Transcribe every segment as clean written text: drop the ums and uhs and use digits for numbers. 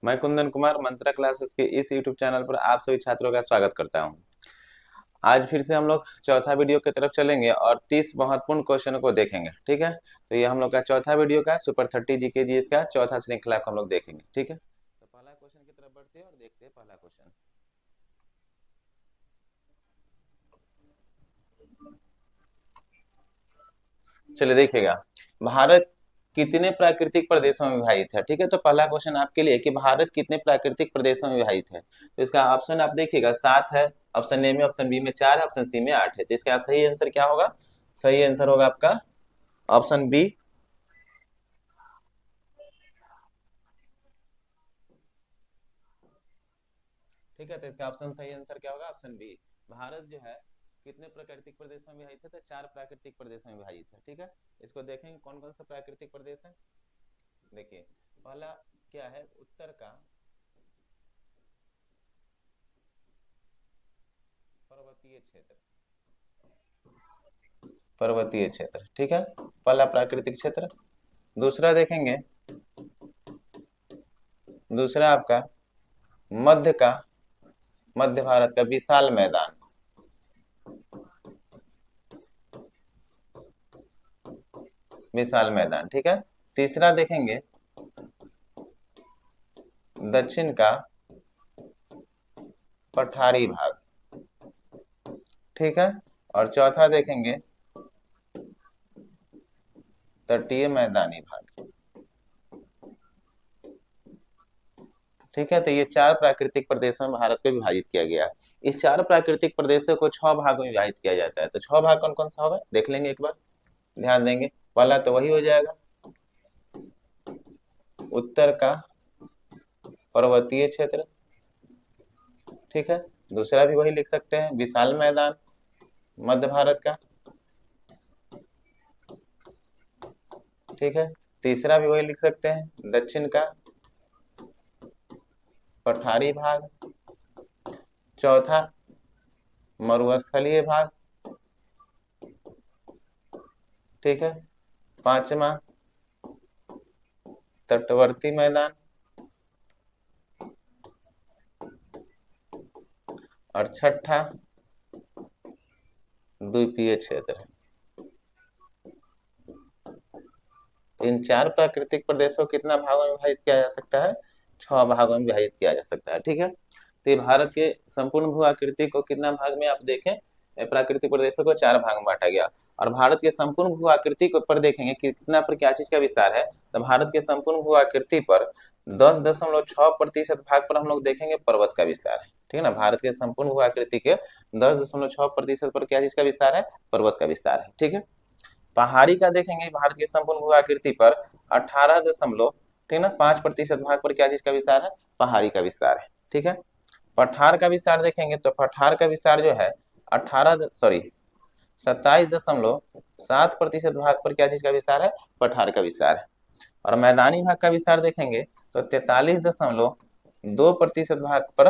मैं कुंदन कुमार मंत्रा क्लासेस के इस यूट्यूब चैनल पर आप सभी छात्रों का स्वागत करता हूं। आज फिर से हम लोग चौथा वीडियो की तरफ चलेंगे और 30 महत्वपूर्ण क्वेश्चनों को देखेंगे। ठीक है, तो ये हम लोग का चौथा वीडियो का सुपर 30 जीके जी इसका चौथा श्रृंखला को हम लोग देखेंगे। ठीक है, तो पहला क्वेश्चन की तरफ बढ़ते हैं और देखते हैं पहला क्वेश्चन। चलिए देखिएगा, भारत कितने प्राकृतिक प्रदेशों में विभाजित है। ठीक है, तो पहला क्वेश्चन आपके लिए कि भारत कितने प्राकृतिक प्रदेशों में विभाजित है। तो इसका ऑप्शन आप देखिएगा 7 है, ऑप्शन ए में, ऑप्शन बी में 4 है, ऑप्शन सी में 8 है। तो इसका सही आंसर क्या होगा? सही आंसर होगा आपका ऑप्शन बी। ठीक है, तो इसका ऑप्शन सही आंसर क्या होगा? Option B. भारत जो है कितने प्राकृतिक प्रदेशों में विभाजित है? तो 4 प्राकृतिक प्रदेशों में विभाजित है। ठीक है, इसको देखेंगे कौन कौन सा प्राकृतिक प्रदेश है। देखिए, पहला क्या है? उत्तर का पर्वतीय क्षेत्र, पर्वतीय क्षेत्र। ठीक है, पहला प्राकृतिक क्षेत्र। दूसरा देखेंगे, दूसरा आपका मध्य का, मध्य भारत का विशाल मैदान, विशाल मैदान। ठीक है, तीसरा देखेंगे दक्षिण का पठारी भाग। ठीक है, और चौथा देखेंगे तटीय मैदानी भाग। ठीक है, तो ये 4 प्राकृतिक प्रदेशों में भारत को विभाजित किया गया। इस 4 प्राकृतिक प्रदेशों को 6 भागों में विभाजित किया जाता है। तो 6 भाग कौन कौन सा होगा देख लेंगे एक बार, ध्यान देंगे। पहला तो वही हो जाएगा उत्तर का पर्वतीय क्षेत्र। ठीक है, दूसरा भी वही लिख सकते हैं विशाल मैदान, मध्य भारत का। ठीक है, तीसरा भी वही लिख सकते हैं दक्षिण का पठारी भाग। चौथा मरुस्थलीय भाग। ठीक है, पांचवा तटवर्ती मैदान, और छठा द्वीपीय क्षेत्र। इन 4 प्राकृतिक प्रदेशों को कितना भागों में विभाजित किया जा सकता है? 6 भागों में विभाजित किया जा सकता है। ठीक है, तो ये भारत के संपूर्ण भू आकृति को कितना भाग में आप देखें, प्राकृतिक प्रदेशों को 4 भाग में बांटा गया। और भारत के संपूर्ण भू आकृति के ऊपर देखेंगे कि कितना पर क्या चीज का विस्तार है। तो भारत के संपूर्ण भू आकृति पर 10.6% भाग पर हम लोग देखेंगे पर्वत का विस्तार है। ठीक है ना, भारत के संपूर्ण भू आकृति के 10.6% पर क्या चीज का विस्तार है? पर्वत का विस्तार है। ठीक है, पहाड़ी का देखेंगे भारत के संपूर्ण भू आकृति पर 18.5% भाग पर क्या चीज का विस्तार है? पहाड़ी का विस्तार है। ठीक है, पठार का विस्तार देखेंगे तो पठार का विस्तार जो है 27.7% भाग पर क्या चीज का विस्तार है? पठार का विस्तार है। और मैदानी भाग का विस्तार देखेंगे तो 43.2% भाग पर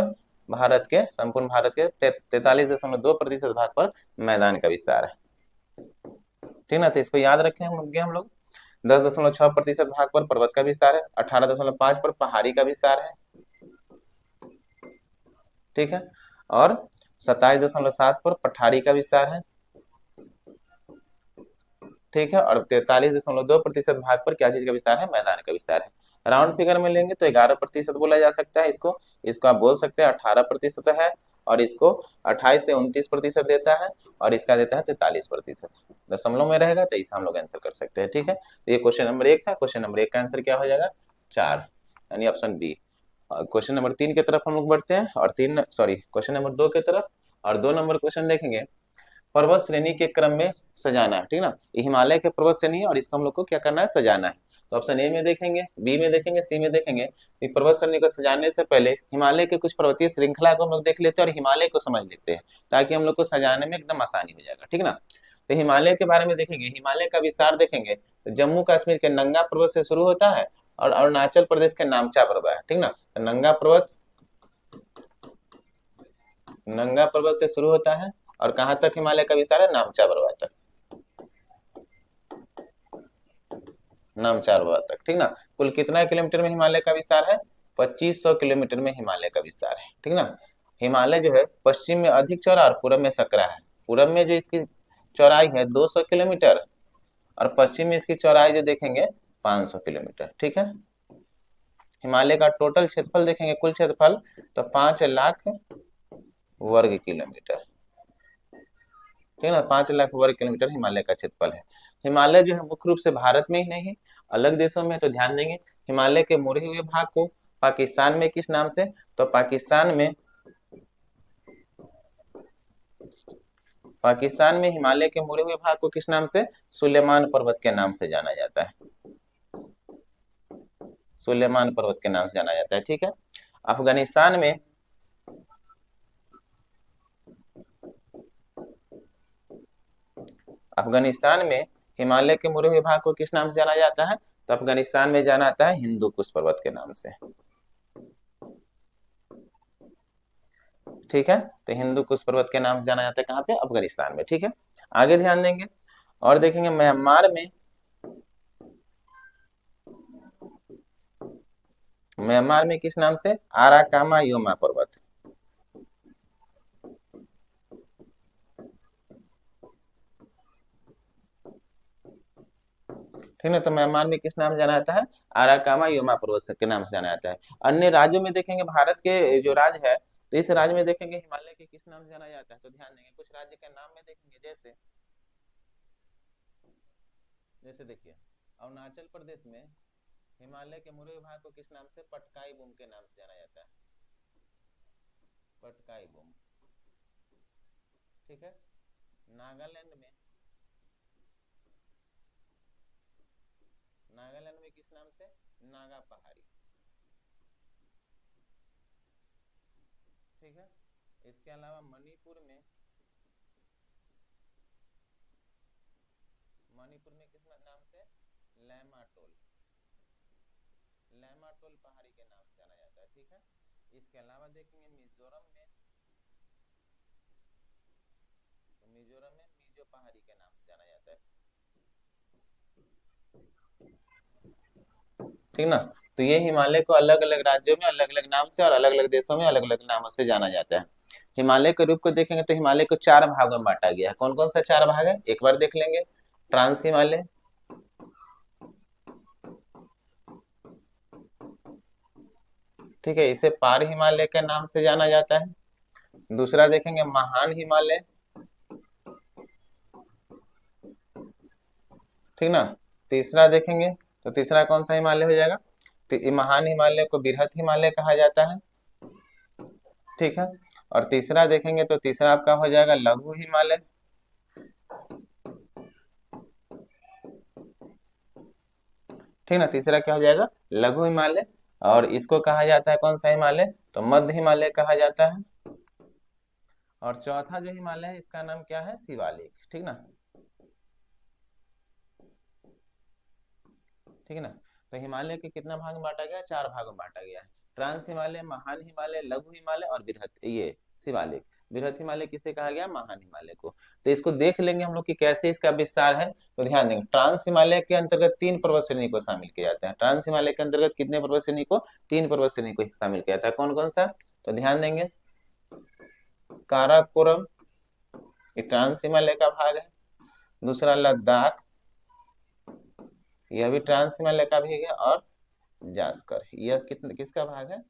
भारत के, संपूर्ण भारत के 43.2% भाग पर मैदान का विस्तार है। ठीक ना, तो इसको याद रखें हम लोग 10.6% भाग पर पर्वत का विस्तार है, 18.5 पर पहाड़ी का विस्तार है। ठीक है, और 27.7 पर पठारी का विस्तार है। ठीक है, और 43.2% भाग पर क्या चीज का विस्तार है? मैदान का विस्तार है। राउंड फिगर में लेंगे तो 11% बोला जा सकता है इसको। इसको आप बोल सकते हैं 18% है, और इसको 28 से 29% देता है, और इसका देता है 43%। दशमलव में रहेगा तो इसे हम लोग आंसर कर सकते हैं। ठीक है, तो ये क्वेश्चन नंबर 1 था। क्वेश्चन नंबर 1 का आंसर क्या हो जाएगा? 4, यानी ऑप्शन बी। क्वेश्चन नंबर 3 की तरफ हम लोग बढ़ते हैं, और क्वेश्चन नंबर 2 की तरफ। और 2 नंबर क्वेश्चन देखेंगे पर्वत श्रेणी के क्रम में सजाना है। ठीक ना, ये हिमालय के पर्वत श्रेणी है और इसको हम लोग को क्या करना है? सजाना है। तो ऑप्शन ए में देखेंगे, बी में देखेंगे, सी में देखेंगे। तो पर्वत श्रेणी को सजाने से पहले हिमालय के कुछ पर्वतीय श्रृंखला को हम लोग देख लेते हैं और हिमालय को समझ लेते हैं, ताकि हम लोग को सजाने में एकदम आसानी हो जाएगा। ठीक ना, तो हिमालय के बारे में देखेंगे, हिमालय का विस्तार देखेंगे तो जम्मू कश्मीर के नंगा पर्वत से शुरू होता है और अरुणाचल प्रदेश के नामचा पर्वत है। ठीक ना, तो नंगा पर्वत, नंगा पर्वत से शुरू होता है और कहां तक हिमालय का विस्तार है? नामचा पर्वत तक, नामचा पर्वत तक। ठीक ना, कुल कितना किलोमीटर में हिमालय का विस्तार है? 2500 किलोमीटर में हिमालय का विस्तार है, ठीक ना। हिमालय जो है पश्चिम में अधिक चौड़ा और पूरब में सकरा है। पूरब में जो इसकी चौड़ाई है 200 किलोमीटर और पश्चिम में इसकी चौड़ाई जो देखेंगे 500 किलोमीटर, ठीक है। हिमालय का टोटल क्षेत्रफल देखेंगे, कुल क्षेत्रफल तो 5 लाख वर्ग किलोमीटर, ठीक है ना। 5 लाख वर्ग किलोमीटर हिमालय का क्षेत्रफल है। हिमालय जो है मुख्य रूप से भारत में ही नहीं अलग देशों में, तो ध्यान देंगे हिमालय के मुड़े हुए भाग को पाकिस्तान में किस नाम से, तो पाकिस्तान में हिमालय के मुड़े हुए भाग को किस नाम से, सुलेमान पर्वत के नाम से जाना जाता है। सुलेमान पर्वत के नाम से जाना जाता है, ठीक है। अफगानिस्तान में हिमालय के मुड़े हुए भाग को किस नाम से जाना जाता है, तो अफगानिस्तान में जाना जाता है हिंदू कुश पर्वत के नाम से, ठीक है। तो हिंदू कुश पर्वत के नाम से जाना जाता है कहाँ पे, अफगानिस्तान में, ठीक है। आगे ध्यान देंगे और देखेंगे म्यांमार में किस नाम से, आराकामा योमा पर्वत, ठीक है। तो म्यांमार में किस नाम से जाना जाता है, आराकामा योमा पर्वत के नाम से जाना जाता है। अन्य राज्यों में देखेंगे, भारत के जो राज्य है तो इस राज्य में देखेंगे हिमालय के किस नाम से जाना जाता है, तो ध्यान देंगे कुछ राज्य के नाम में देखेंगे, जैसे देखिए अरुणाचल प्रदेश में हिमालय के मुड़े भाग को किस नाम से, पटकाई बूम के नाम से जाना जाता है, पटकाई बूम, ठीक है। नागालैंड में किस नाम से, नागा पहाड़ी, ठीक है। इसके अलावा मणिपुर में किस नाम से, लैमाटोल पहाड़ी के नाम से जाना जाता है, ठीक है। इसके अलावा देखेंगे मिजोरम में मिजो पहाड़ी के नाम से जाना जाता है, ठीक ना। तो ये हिमालय को अलग अलग राज्यों में अलग अलग नाम से और अलग अलग देशों में अलग अलग नामों से जाना जाता है। हिमालय के रूप को देखेंगे तो हिमालय को 4 भागों में बांटा गया है। कौन कौन सा 4 भाग है, एक बार देख लेंगे। ट्रांस हिमालय, ठीक है, इसे पार हिमालय के नाम से जाना जाता है। दूसरा देखेंगे महान हिमालय, ठीक ना। तीसरा देखेंगे तो तीसरा कौन सा हिमालय हो जाएगा, तो महान हिमालय को बृहत हिमालय कहा जाता है, ठीक है। और तीसरा देखेंगे तो तीसरा आपका हो जाएगा लघु हिमालय, ठीक ना। तीसरा क्या हो जाएगा, लघु हिमालय। और इसको कहा जाता है कौन सा हिमालय, तो मध्य हिमालय कहा जाता है। और चौथा जो हिमालय है इसका नाम क्या है, शिवालिक, ठीक ना, ठीक है ना। तो हिमालय के कितना भाग में बांटा गया, 4 भागों में बांटा गया है। ट्रांस हिमालय, महान हिमालय, लघु हिमालय और बृहत ये शिवालिक। बृहत हिमालय किसे कहा गया, महान हिमालय को। तो इसको देख लेंगे हम लोग कि कैसे इसका विस्तार है। तो ध्यान देंगे ट्रांस हिमालय के अंतर्गत 3 पर्वत श्रेणी को शामिल किया जाता है। ट्रांस हिमालय के अंतर्गत कितने पर्वत श्रेणी को, 3 पर्वत श्रेणी को शामिल किया जाता है। कौन कौन सा, तो ध्यान देंगे काराकोरम, ये ट्रांस हिमालय का भाग है। दूसरा लद्दाख, यह भी ट्रांस हिमालय का भी है। और जास्कर, यह किसका भाग है,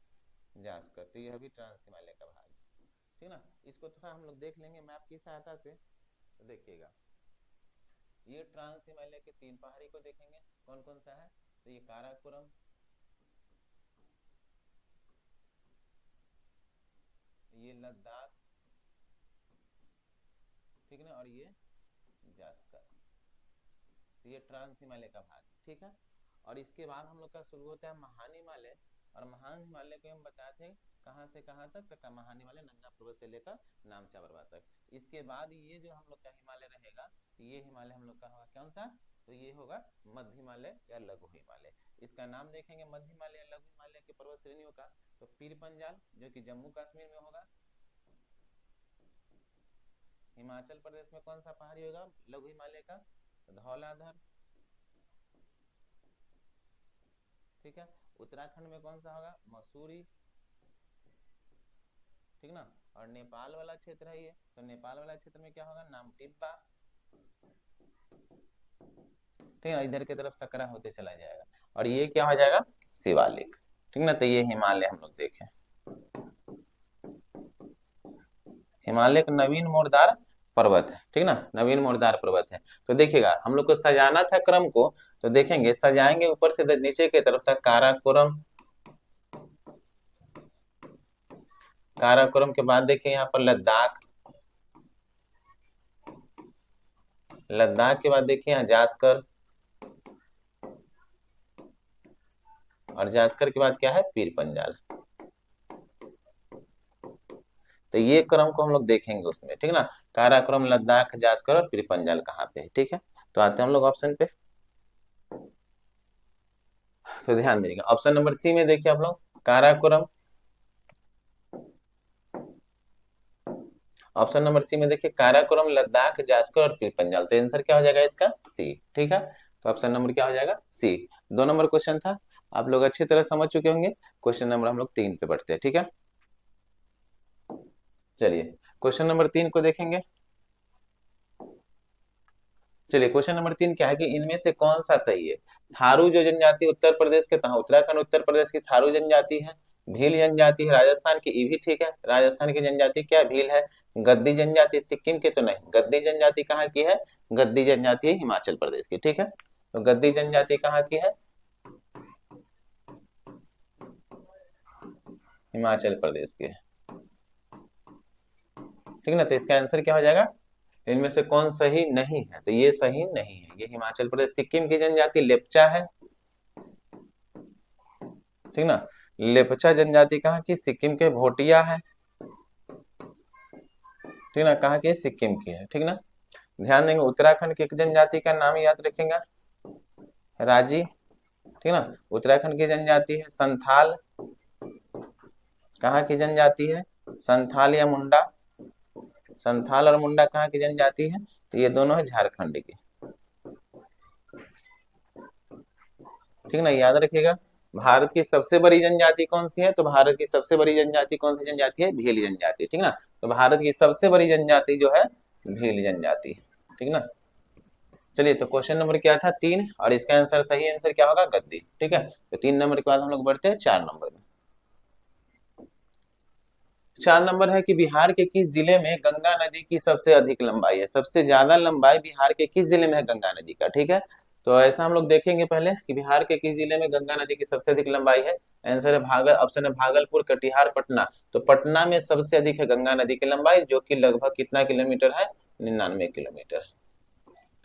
जास्कर, तो यह भी ट्रांस हिमालय का भाग है, ठीक ना। इसको थोड़ा हम लोग देख लेंगे मैप की सहायता से। तो देखिएगा ये ट्रांस हिमालय के 3 पहाड़ी को देखेंगे, कौन कौन सा है, तो ये काराकोरम, ये लद्दाख, ठीक है ना, और ये जास्कर, तो ये ट्रांस हिमालय का भाग, ठीक है। और इसके बाद हम लोग का शुरू होता है महान हिमालय। और महान हिमालय को हम बताए थे कहाँ से कहाँ तक, तो महान हिमालय नंगा पर्वत से लेकर नामचा पर्वत तक। इसके बाद ये जो हम लोग का हिमालय रहेगा, तो ये हिमालय हम लोग का होगा कौन सा, तो ये होगा मध्य हिमालय या लघु हिमालय। इसका नाम देखेंगे मध्य हिमालय या लघु हिमालय के पर्वत श्रेणियों का, तो पीर पंजाल जो कि जम्मू कश्मीर में होगा। हिमाचल प्रदेश में कौन सा पहाड़ी होगा लघु हिमालय का, धौलाधर, ठीक है। उत्तराखंड में कौन सा होगा, मसूरी, ठीक ना। और नेपाल वाला क्षेत्र है ये, तो नेपाल वाला क्षेत्र में क्या होगा, नामटिब्बा, ठीक है, इधर की तरफ सकरा होते चला जाएगा। और ये क्या हो जाएगा, शिवालिक, ठीक ना। तो ये हिमालय हम लोग देखें, हिमालय का नवीन मोरदार पर्वत है, ठीक ना, नवीन मोरदार पर्वत है। तो देखिएगा हम लोग को सजाना था क्रम को, तो देखेंगे सजाएंगे ऊपर से नीचे की तरफ तक, काराकोरम, काराकोरम के बाद देखिए यहाँ पर लद्दाख, लद्दाख के बाद देखिए यहाँ जास्कर, और जास्कर के बाद क्या है, पीर पंजाल। तो ये क्रम को हम लोग देखेंगे उसमें, ठीक ना। काराकोरम, लद्दाख, जास्कर और पीर पंजाल कहाँ पे है, ठीक है। तो आते हैं हम लोग ऑप्शन पे, तो ध्यान दीजिएगा ऑप्शन नंबर सी में देखिए आप लोग, काराकोरम, ऑप्शन नंबर सी में देखिए काराकोरम, लद्दाख, जास्कर और पीर पंजाल। तो आंसर क्या हो जाएगा इसका, सी, ठीक है। तो ऑप्शन नंबर क्या हो जाएगा, सी। 2 नंबर क्वेश्चन था, आप लोग अच्छी तरह समझ चुके होंगे। क्वेश्चन नंबर हम लोग 3 पे बढ़ते हैं, ठीक है। चलिए क्वेश्चन नंबर 3 को देखेंगे। चलिए क्वेश्चन नंबर 3 क्या है कि इनमें से कौन सा सही है। थारू जो जनजाति उत्तर प्रदेश के, तहाँ उत्तराखंड उत्तर प्रदेश की थारू जनजाति है। भील जनजाति है राजस्थान की, ये भी ठीक है, राजस्थान की जनजाति क्या भील है। गद्दी जनजाति सिक्किम के, तो नहीं, गद्दी जनजाति कहाँ की है, गद्दी जनजाति है हिमाचल प्रदेश की, ठीक है। तो गद्दी जनजाति कहाँ की है, हिमाचल प्रदेश की है, ठीक ना। तो इसका आंसर क्या हो जाएगा, इनमें से कौन सही नहीं है, तो ये सही नहीं है, ये हिमाचल प्रदेश। सिक्किम की जनजाति लेप्चा है, ठीक ना। लेप्चा जनजाति कहाँ की, सिक्किम के भोटिया है, ठीक ना, कहाँ की, सिक्किम की है, ठीक ना। ध्यान देंगे उत्तराखंड की एक जनजाति का नाम याद रखेंगे, राजी, ठीक ना। उत्तराखंड की जनजाति है संथाल, कहाँ की जनजाति है, संथाल या मुंडा, संथाल और मुंडा कहाँ की जनजाति है, तो ये दोनों है झारखंड की, ठीक ना, याद रखिएगा। भारत की सबसे बड़ी जनजाति कौन सी है, तो भारत की सबसे बड़ी जनजाति कौन सी जनजाति है, भील जनजाति, ठीक ना। तो भारत की सबसे बड़ी जनजाति जो है भील जनजाति, ठीक ना। चलिए तो क्वेश्चन नंबर क्या था, 3, और इसका आंसर सही आंसर क्या होगा, गद्दी, ठीक है। तो 3 नंबर के बाद हम लोग बढ़ते हैं 4 नंबर में। 4 नंबर है कि बिहार के किस जिले में गंगा नदी की सबसे अधिक लंबाई है, सबसे ज्यादा लंबाई बिहार के किस जिले में है गंगा नदी का, ठीक है। तो ऐसा हम लोग देखेंगे पहले कि बिहार के किस जिले में गंगा नदी की सबसे अधिक लंबाई है। आंसर है ऑप्शन है भागलपुर, कटिहार, पटना। तो पटना में सबसे अधिक है गंगा नदी की लंबाई, जो कि लगभग कितना किलोमीटर है, 99 किलोमीटर,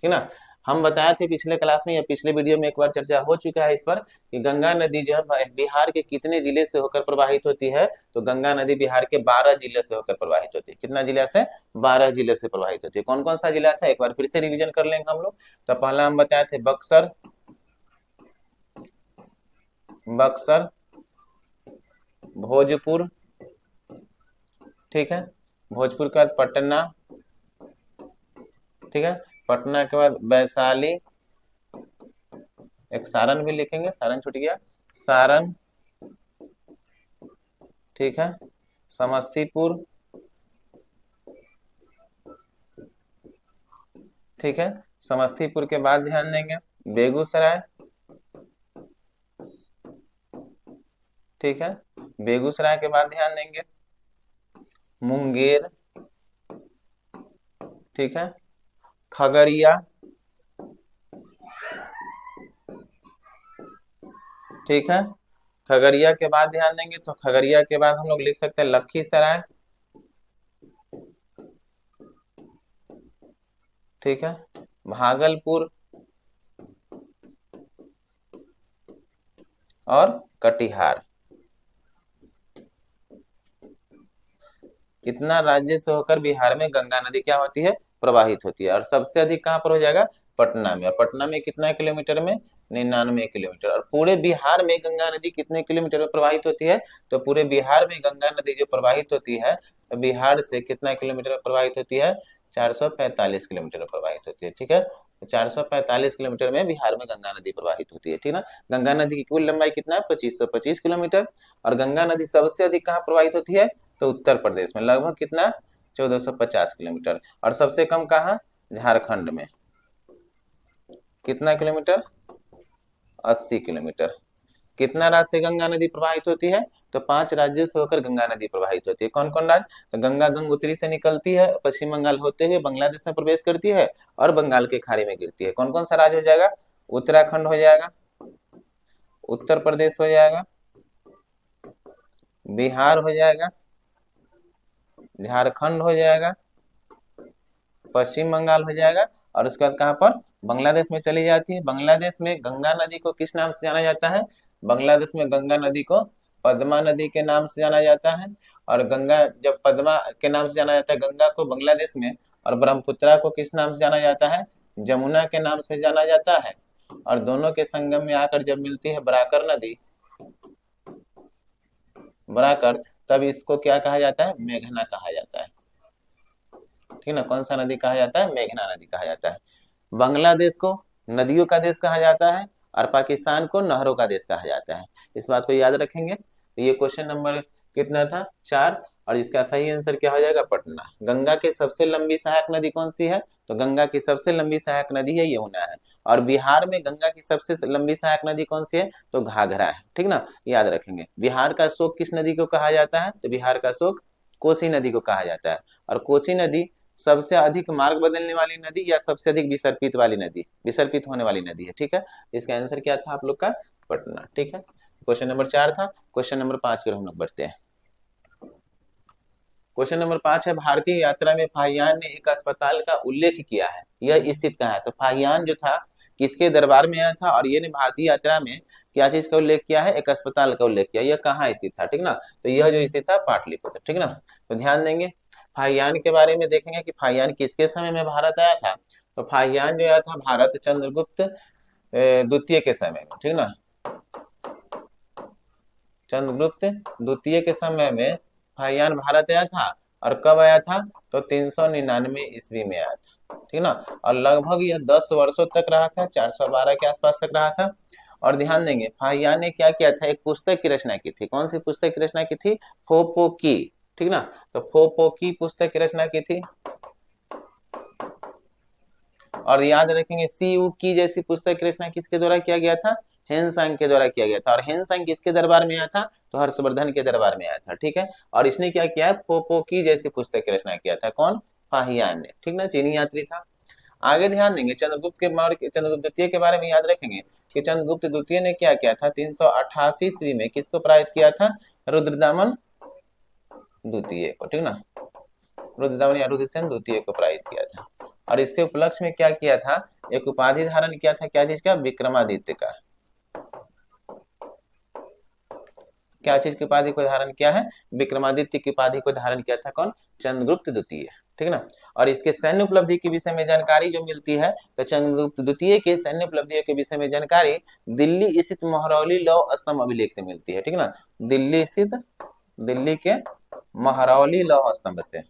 ठीक ना। हम बताए थे पिछले क्लास में या पिछले वीडियो में एक बार चर्चा हो चुका है इस पर कि गंगा नदी जो है बिहार के कितने जिले से होकर प्रवाहित होती है। तो गंगा नदी बिहार के 12 जिले से होकर प्रवाहित होती है। कितना जिला से, 12 जिले से प्रवाहित होती है। कौन कौन सा जिला था, एक बार फिर से रिविजन कर लेंगे हम लोग। तो पहला हम बताए थे बक्सर, बक्सर, भोजपुर, ठीक है, भोजपुर के बाद पटना, ठीक है, पटना के बाद वैशाली, एक सारण भी लिखेंगे, सारण छूट गया, सारण, ठीक है, समस्तीपुर, ठीक है, समस्तीपुर के बाद ध्यान देंगे बेगूसराय, ठीक है, बेगूसराय के बाद ध्यान देंगे मुंगेर, ठीक है, खगड़िया, ठीक है, खगड़िया के बाद ध्यान देंगे तो खगड़िया के बाद हम लोग लिख सकते हैं लखीसराय, ठीक है, भागलपुर और कटिहार। इतना राज्य से होकर बिहार में गंगा नदी क्या होती है, प्रवाहित होती है। और सबसे अधिक कहाँ पर हो जाएगा, पटना में। और पटना में कितना किलोमीटर में, 99 किलोमीटर। और पूरे बिहार में गंगा नदी कितने किलोमीटर में प्रवाहित होती है, तो पूरे बिहार में गंगा नदी जो प्रवाहित होती है, तो बिहार से कितना किलोमीटर में प्रवाहित होती है, 445 किलोमीटर में प्रवाहित होती है, ठीक है। 445 किलोमीटर में बिहार में गंगा नदी प्रवाहित होती है, ठीक ना। गंगा नदी की कुल लंबाई कितना है? 2525 किलोमीटर। और गंगा नदी सबसे अधिक कहाँ प्रवाहित होती है? तो उत्तर प्रदेश में, लगभग कितना? 1450 किलोमीटर। और सबसे कम कहाँ? झारखंड में। कितना किलोमीटर? 80 किलोमीटर। कितना राज्य से गंगा नदी प्रवाहित होती है? तो 5 राज्यों से होकर गंगा नदी प्रवाहित होती है। कौन कौन राज्य? तो गंगा गंगोत्री से निकलती है, पश्चिम बंगाल होते हुए बांग्लादेश में प्रवेश करती है और बंगाल के खाड़ी में गिरती है। कौन कौन सा राज्य हो जाएगा? उत्तराखंड हो जाएगा, उत्तर प्रदेश हो जाएगा, बिहार हो जाएगा, झारखंड हो जाएगा, पश्चिम बंगाल हो जाएगा। और उसके बाद कहाँ पर? बांग्लादेश में चली जाती है। बांग्लादेश में गंगा नदी को किस नाम से जाना जाता है? बांग्लादेश में गंगा नदी को पद्मा नदी के नाम से जाना जाता है। और गंगा जब पद्मा के नाम से जाना जाता है गंगा को बांग्लादेश में, और ब्रह्मपुत्रा को किस नाम से जाना जाता है? जमुना के नाम से जाना जाता है। और दोनों के संगम में आकर जब मिलती है बराकर नदी, बराकर, तब इसको क्या कहा जाता है? मेघना कहा जाता है, ठीक ना। कौन सा नदी कहा जाता है? मेघना नदी कहा जाता है। बांग्लादेश को नदियों का देश कहा जाता है और पाकिस्तान को नहरों का देश कहा जाता है। इस बात को याद रखेंगे। तो ये क्वेश्चन नंबर कितना था? 4। और इसका सही आंसर क्या हो जाएगा? पटना। गंगा की सबसे लंबी सहायक नदी कौन सी है? तो गंगा की सबसे लंबी सहायक नदी है यमुना है। और बिहार में गंगा की सबसे लंबी सहायक नदी कौन सी है? तो घाघरा है, ठीक ना, याद रखेंगे। बिहार का शोक किस नदी को कहा जाता है? तो बिहार का शोक कोसी नदी को कहा जाता है। और कोसी नदी सबसे अधिक मार्ग बदलने वाली नदी या सबसे अधिक विसर्पित वाली नदी, विसर्पित होने वाली नदी है, ठीक है। इसका आंसर क्या था आप लोग का? पटना, ठीक है। क्वेश्चन नंबर 4 था। क्वेश्चन नंबर 5 की हम लोग बढ़ते हैं। क्वेश्चन नंबर 5 है, भारतीय यात्रा में फाहियान ने एक अस्पताल का उल्लेख किया है, यह स्थित कहाँ है? तो फाहियान जो था किसके दरबार में आया था? और ये ने भारतीय यात्रा में क्या चीज का उल्लेख किया है? एक अस्पताल का उल्लेख किया। यह कहाँ स्थित था, ठीक ना। तो यह जो स्थित था पाटलिपुत्र, ठीक ना। तो ध्यान देंगे। फाहियान के बारे में देखेंगे कि फाहियान किसके समय में भारत आया था। तो फाहियान जो आया था भारत चंद्रगुप्त द्वितीय के समय में, ठीक ना। चंद्रगुप्त द्वितीय के समय में फाहियान भारत आया था। और कब आया था? तो 399 ईस्वी में आया था, ठीक ना। और लगभग यह 10 वर्षों तक रहा था, 412 के आसपास तक रहा था। और ध्यान देंगे फाहियान ने क्या किया था? एक पुस्तक की रचना की थी। कौन सी पुस्तक की रचना की थी? फोपो की, ठीक ना। तो फोपो की पुस्तक की रचना की थी। और याद रखेंगे सी यू की जैसी पुस्तक की रचना किसके द्वारा किया गया था? हेनसांग के द्वारा किया गया था। और हेनसांग किसके दरबार में आया था? तो हर्षवर्धन के दरबार में आया था, ठीक है। और इसने क्या किया? पोपो की जैसी पुस्तक की रचना किया था। कौन? फाहियान ने, ठीक ना, चीनी यात्री था। आगे ध्यान देंगे चंद्रगुप्त के मौर्य, चंद्रगुप्त द्वितीय के बारे में याद रखेंगे कि चंद्रगुप्त द्वितीय ने क्या किया था? 388 ईस्वी में किसको पराजित किया था? रुद्रदामन द्वितीय को, ठीक ना। रुद्रदामन या रुद्रसेन द्वितीय को पराजित किया था। और इसके उपलक्ष्य में क्या किया था? एक उपाधि धारण किया था, क्या चीज का? विक्रमादित्य का। क्या चीज की उपाधि को धारण किया है? विक्रमादित्य की उपाधि को धारण किया था। कौन? चंद्रगुप्त द्वितीय, ठीक ना। और इसके सैन्य उपलब्धि के विषय में जानकारी जो मिलती है, तो चंद्रगुप्त द्वितीय के सैन्य उपलब्धियों के विषय में जानकारी दिल्ली स्थित महरौली लौह स्तंभ अभिलेख से मिलती है, ठीक ना। दिल्ली स्थित, दिल्ली के महरौली लौह स्तंभ से,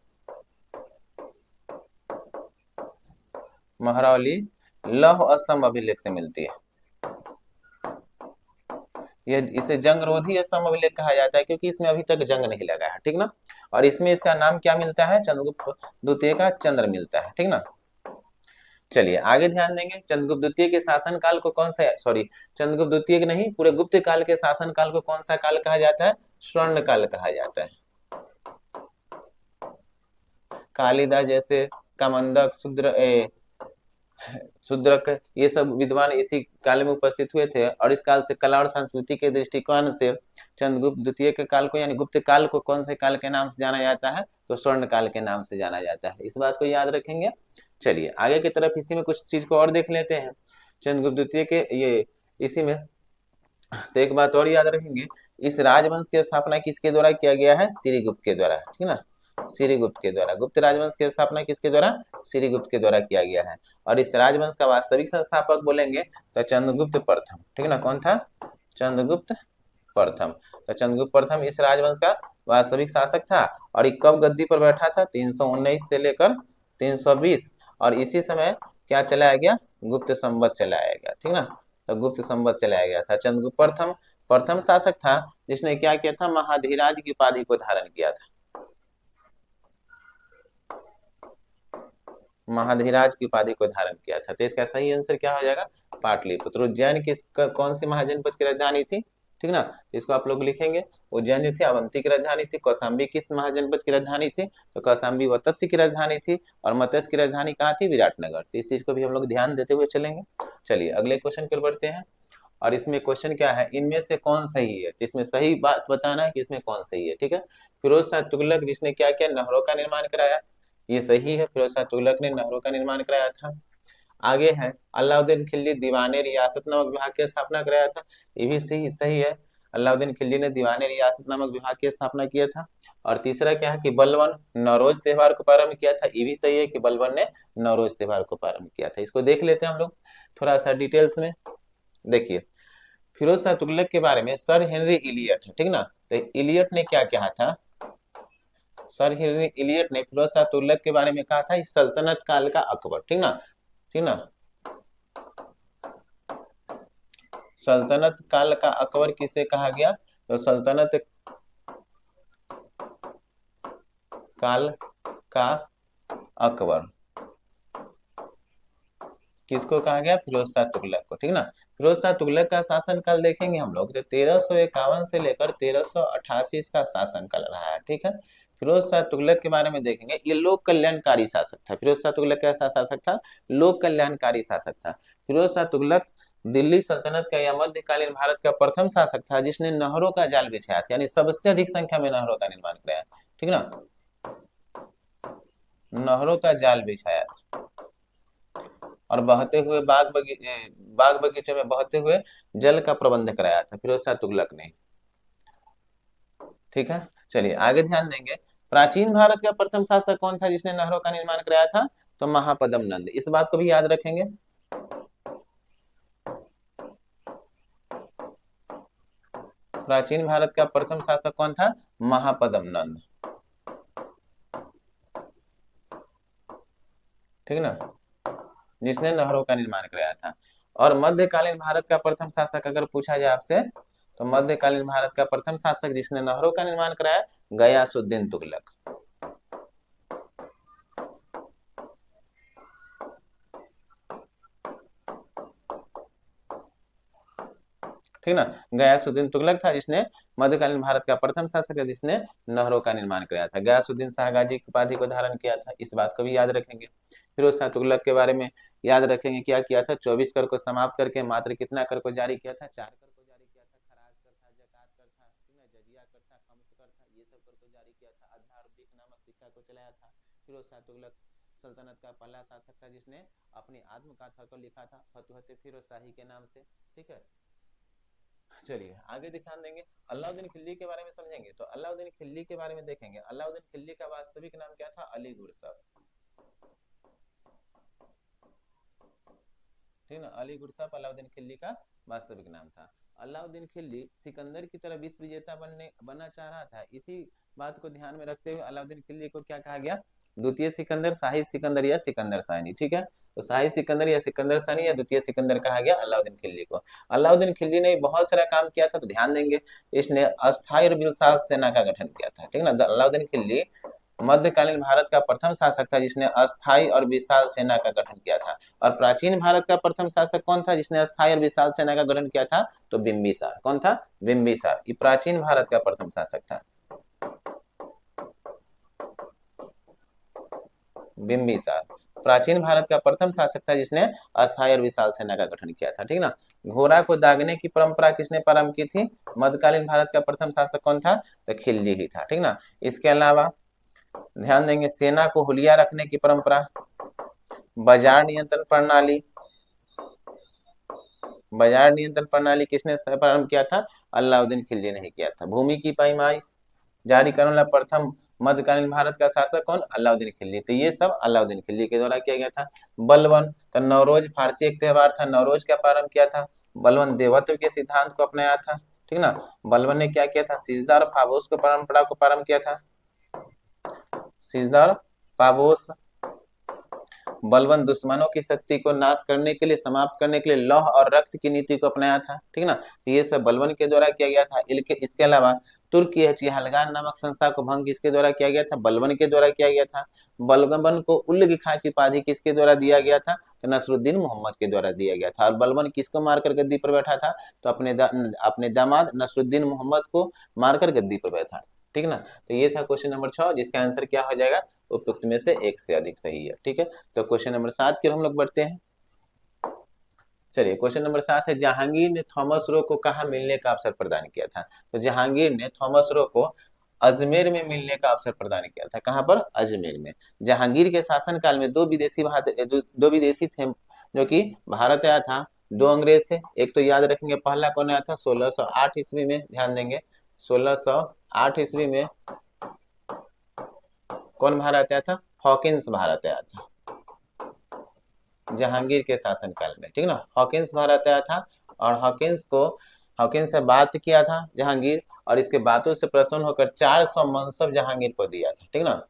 महरौली लौह स्तंभ अभिलेख से मिलती है। ये इसे जंगरोधी स्तंभ अभिलेख कहा जाता है क्योंकि इसमें अभी तक जंग नहीं लगा है, ठीक ना। और इसमें इसका नाम क्या मिलता है? चंद्रगुप्त द्वितीय का चंद्र मिलता है, ठीक ना। चलिए आगे ध्यान देंगे। चंद्रगुप्त द्वितीय के शासन काल को कौन सा, सॉरी, चंद्रगुप्त द्वितीय के नहीं, पूरे गुप्त काल के शासन काल को कौन सा काल कहा जाता है? स्वर्ण काल कहा जाता है। कालिदास जैसे कामंडक, शूद्रक, ये सब विद्वान इसी काल में उपस्थित हुए थे। और इस काल से कला और संस्कृति के दृष्टिकोण से चंद्रगुप्त द्वितीय के काल को यानी गुप्त काल को कौन से काल के नाम से जाना जाता है? तो स्वर्ण काल के नाम से जाना जाता है। इस बात को याद रखेंगे। चलिए आगे की तरफ इसी में कुछ चीज को और देख लेते हैं। चंद्रगुप्त द्वितीय के ये इसी में तो एक बात और याद रखेंगे, इस राजवंश की स्थापना किसके द्वारा किया गया है? श्रीगुप्त के द्वारा, ठीक ना। श्रीगुप्त के द्वारा, गुप्त राजवंश की स्थापना किसके द्वारा? श्रीगुप्त के द्वारा किया गया है। और इस राजवंश का वास्तविक संस्थापक बोलेंगे तो चंद्रगुप्त प्रथम, ठीक ना। कौन था? चंद्रगुप्त प्रथम। तो चंद्रगुप्त प्रथम इस राजवंश का वास्तविक शासक था। और ये कब गद्दी पर बैठा था? 319 से लेकर 320। और इसी समय क्या चलाया गया? गुप्त संवत चलाया गया, ठीक ना। तो गुप्त संवत चलाया गया था। चंद्रगुप्त प्रथम प्रथम शासक था जिसने क्या किया था? महाधीराज की उपाधि को धारण किया था। महाधीराज की उपाधि को धारण किया था। तो इसका सही आंसर क्या हो जाएगा? पाटलिपुत्र। उज्जैन किस कौन सी महाजनपद की राजधानी थी? ठीक ना, इसको आप लोग लिखेंगे। उज्जैन जो थी अवंती की राजधानी थी। कौशाम्बी किस महाजनपद की राजधानी थी? तो कौशाम्बी मत्स्य की राजधानी थी। और मत्स्य की राजधानी कहाँ थी? विराटनगर। तो इस चीज को भी हम लोग ध्यान देते हुए चलेंगे। चलिए अगले क्वेश्चन की ओर बढ़ते हैं। और इसमें क्वेश्चन क्या है? इनमें से कौन सही है? तो इसमें सही बात बताना है कि इसमें कौन सही है, ठीक है। फिरोज शाह तुगलक जिसने क्या किया? नहरों का निर्माण कराया, ये सही है। फिरोज शाह तुगलक ने नहरों का निर्माण कराया था। आगे है अलाउद्दीन खिलजी दीवाने रियासत नामक विभाग की स्थापना कराया था, ये भी सही सही है। अलाउद्दीन खिलजी ने दीवाने रियासत नामक विभाग की स्थापना किया था। और तीसरा क्या है कि बलबन नौरोज त्योहार को प्रारंभ किया था, ये भी सही है कि बलबन ने नौरोज त्योहार को प्रारंभ किया था। इसको देख लेते हैं हम लोग थोड़ा सा डिटेल्स में। देखिए फिरोज शाह तुगलक के बारे में सर हेनरी इलियट है, ठीक ना। तो इलियट ने क्या कहा था? सर हेनरी इलियट ने फिरोज शाह तुगलक के बारे में कहा था इस सल्तनत काल का अकबर, ठीक ना, ठीक ना। सल्तनत काल का अकबर किसे कहा गया? तो सल्तनत काल का अकबर किसको कहा गया? फिरोज शाह तुगलक को, ठीक ना। फिरोज शाह तुगलक का शासन काल देखेंगे हम लोग तो 1351 से लेकर 1388 इसका शासन काल रहा है, ठीक है। फिरोज शाह तुगलक के बारे में देखेंगे, ये लोक कल्याणकारी शासक था। फिरोज शाह तुगलक कैसा शासक था? लोक कल्याणकारी शासक था। फिरोज शाह तुगलक दिल्ली सल्तनत का या मध्यकालीन भारत का प्रथम शासक था जिसने नहरों का जाल बिछाया था, यानी सबसे अधिक संख्या में नहरों का निर्माण कराया, ठीक ना, नहरों का जाल बिछाया था। और बहते हुए बाग बगीचों में बहते हुए जल का प्रबंध कराया था फिरोज शाह तुगलक ने, ठीक है। चलिए आगे ध्यान देंगे। प्राचीन भारत का प्रथम शासक कौन था जिसने नहरों का निर्माण कराया था? तो महापद्म नंद। इस बात को भी याद रखेंगे। प्राचीन भारत का प्रथम शासक कौन था? महापद्म नंद, ठीक ना, जिसने नहरों का निर्माण कराया था। और मध्यकालीन भारत का प्रथम शासक अगर पूछा जाए आपसे, तो मध्यकालीन भारत का प्रथम शासक जिसने नहरों का निर्माण कराया, गयासुद्दीन तुगलक, ठीक ना। गयासुद्दीन तुगलक था जिसने मध्यकालीन भारत का प्रथम शासक है जिसने नहरों का निर्माण कराया था। गयासुद्दीन शाहगाजी की उपाधि को धारण किया था, इस बात को भी याद रखेंगे। फिरोज शाह तुगलक के बारे में याद रखेंगे, क्या किया था? 24 कर को समाप्त करके मात्र कितना कर को जारी किया था? 4 कर को जारी किया था। खराज कर था, जकात कर था, जजिया कर था, खम्स कर था, ये सब कर को जारी किया था। आधार नामक सिक्का को चलाया था। फिरोज शाह तुगलक सल्तनत का पहला शासक था जिसने अपनी आत्मकथा को लिखा था फतुहत फिरोज शाही के नाम से, ठीक है। चलिए आगे ध्यान देंगे। अलाउद्दीन खिलजी के बारे में समझेंगे। तो अलाउद्दीन खिलजी के बारे में देखेंगे। अलाउद्दीन खिलजी का वास्तविक नाम क्या था? अली गुरसब, ठीक ना। अली गुरसब अलाउद्दीन खिलजी का वास्तविक नाम था। अलाउद्दीन खिलजी सिकंदर की तरह विश्व विजेता बनना चाह रहा था। इसी बात को ध्यान में रखते हुए अलाउद्दीन खिलजी को क्या कहा गया? द्वितीय सिकंदर, शाही सिकंदर या सिकंदर शाही, ठीक है। तो शाही सिकंदर या सिकंदर शाही या द्वितीय सिकंदर कहा गया अलाउद्दीन खिलजी को। अलाउद्दीन खिलजी ने बहुत सारा काम किया था, तो ध्यान देंगे। इसने अस्थायी और विशाल सेना का गठन किया था, ठीक ना। अलाउद्दीन खिलजी मध्यकालीन भारत का प्रथम शासक था जिसने अस्थायी और विशाल सेना का गठन किया था। और प्राचीन भारत का प्रथम शासक कौन था जिसने अस्थायी और विशाल सेना का गठन किया था? तो बिंबिसार। कौन था? बिंबिसार। ये प्राचीन भारत का प्रथम शासक था, बिंबिसार प्राचीन भारत का प्रथम शासक था जिसने अस्थायी और विशाल सेना का गठन किया था, ठीक ना। घोड़ा को दागने की परंपरा किसने प्रारंभ की थी? मध्यकालीन भारत का प्रथम शासक कौन था? तो खिलजी ही था, ठीक ना। इसके अलावा ध्यान देंगे सेना को हुलिया रखने की परंपरा, बाजार नियंत्रण प्रणाली, बाजार नियंत्रण प्रणाली किसने प्रारंभ किया था? अलाउद्दीन खिलजी ने ही किया था। भूमि की पैमाइश जारी करने वाला प्रथम मध्यकालीन भारत का शासक कौन? अलाउद्दीन खिलजी। तो ये सब अलाउद्दीन खिलजी के द्वारा किया गया था। बलबन तो नौरोज फारसी एक त्योहार था, नौरोज का प्रारंभ किया था। बलबन देवत्व के सिद्धांत को अपनाया था, ठीक ना। बलबन ने क्या किया था? सिजदा और फाबोस को परंपरा को प्रारंभ किया था। सिजदा और फाबोस बलवान दुश्मनों की शक्ति को नाश करने के लिए, समाप्त करने के लिए लौह और रक्त की नीति को अपनाया था, ठीक ना। तो ये सब बलवान के द्वारा किया गया था। इसके अलावा तुर्की चहलगान नामक संस्था को भंग किसके द्वारा किया गया था? बलवान के द्वारा किया गया था। बलवान को उल्ग खां की उपाधि किसके द्वारा दिया गया था? तो नसरुद्दीन मोहम्मद के द्वारा दिया गया था। और बलवान किसको मारकर गद्दी पर बैठा था? तो अपने दामाद नसरुद्दीन मोहम्मद को मारकर गद्दी पर बैठा, ठीक ना। तो ये था क्वेश्चन नंबर 6, जिसका आंसर क्या हो जाएगा? उपयुक्त में से एक से अधिक सही है, ठीक है। तो क्वेश्चन नंबर 7 की ओर हम लोग बढ़ते हैं। चलिए, क्वेश्चन नंबर 7 है, जहांगीर ने थॉमस रो को कहाँ मिलने का अवसर प्रदान किया था? तो जहांगीर ने थॉमस रो को अजमेर में मिलने का अवसर प्रदान किया था। कहाँ पर? अजमेर में। जहांगीर के शासनकाल में दो विदेशी थे जो कि भारत आया था। दो अंग्रेज थे। एक तो याद रखेंगे, पहला कौन आया था? 1608 ईस्वी में। ध्यान देंगे, 1608 ईस्वी में कौन भारत आया था? हॉकिंस भारत आया था जहांगीर के शासनकाल में, ठीक ना। हॉकिंस भारत आया था और हॉकिंस से बात किया था जहांगीर, और इसके बातों से प्रसन्न होकर 400 मनसब जहांगीर को दिया था, ठीक ना।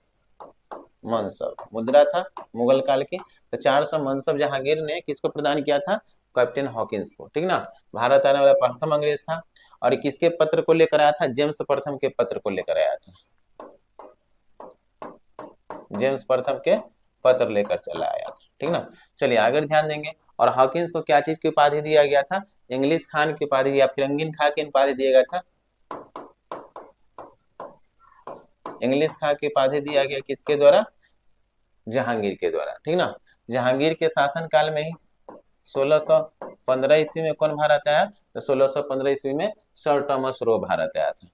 मनसब मुद्रा था मुगल काल की। तो 400 मनसब जहांगीर ने किसको प्रदान किया था? कैप्टन हॉकिंस को, ठीक ना। भारत आने वाला प्रथम अंग्रेज था। और किसके पत्र को लेकर आया था? जेम्स प्रथम के पत्र को लेकर आया था। जेम्स प्रथम के पत्र लेकर चला आया था, ठीक ना। चलिए आगे ध्यान देंगे। और हॉकिंस को क्या चीज की उपाधि दिया गया था? इंग्लिश खान की उपाधि या फिरंगीन खां की उपाधि दिया गया था। इंग्लिश खां की उपाधि दिया गया किसके द्वारा? जहांगीर के द्वारा, ठीक ना। जहांगीर के शासन काल में ही 1615 ईस्वी में कौन भारत आया? तो 1615 ईस्वी में सर थॉमस रो भारत आया था।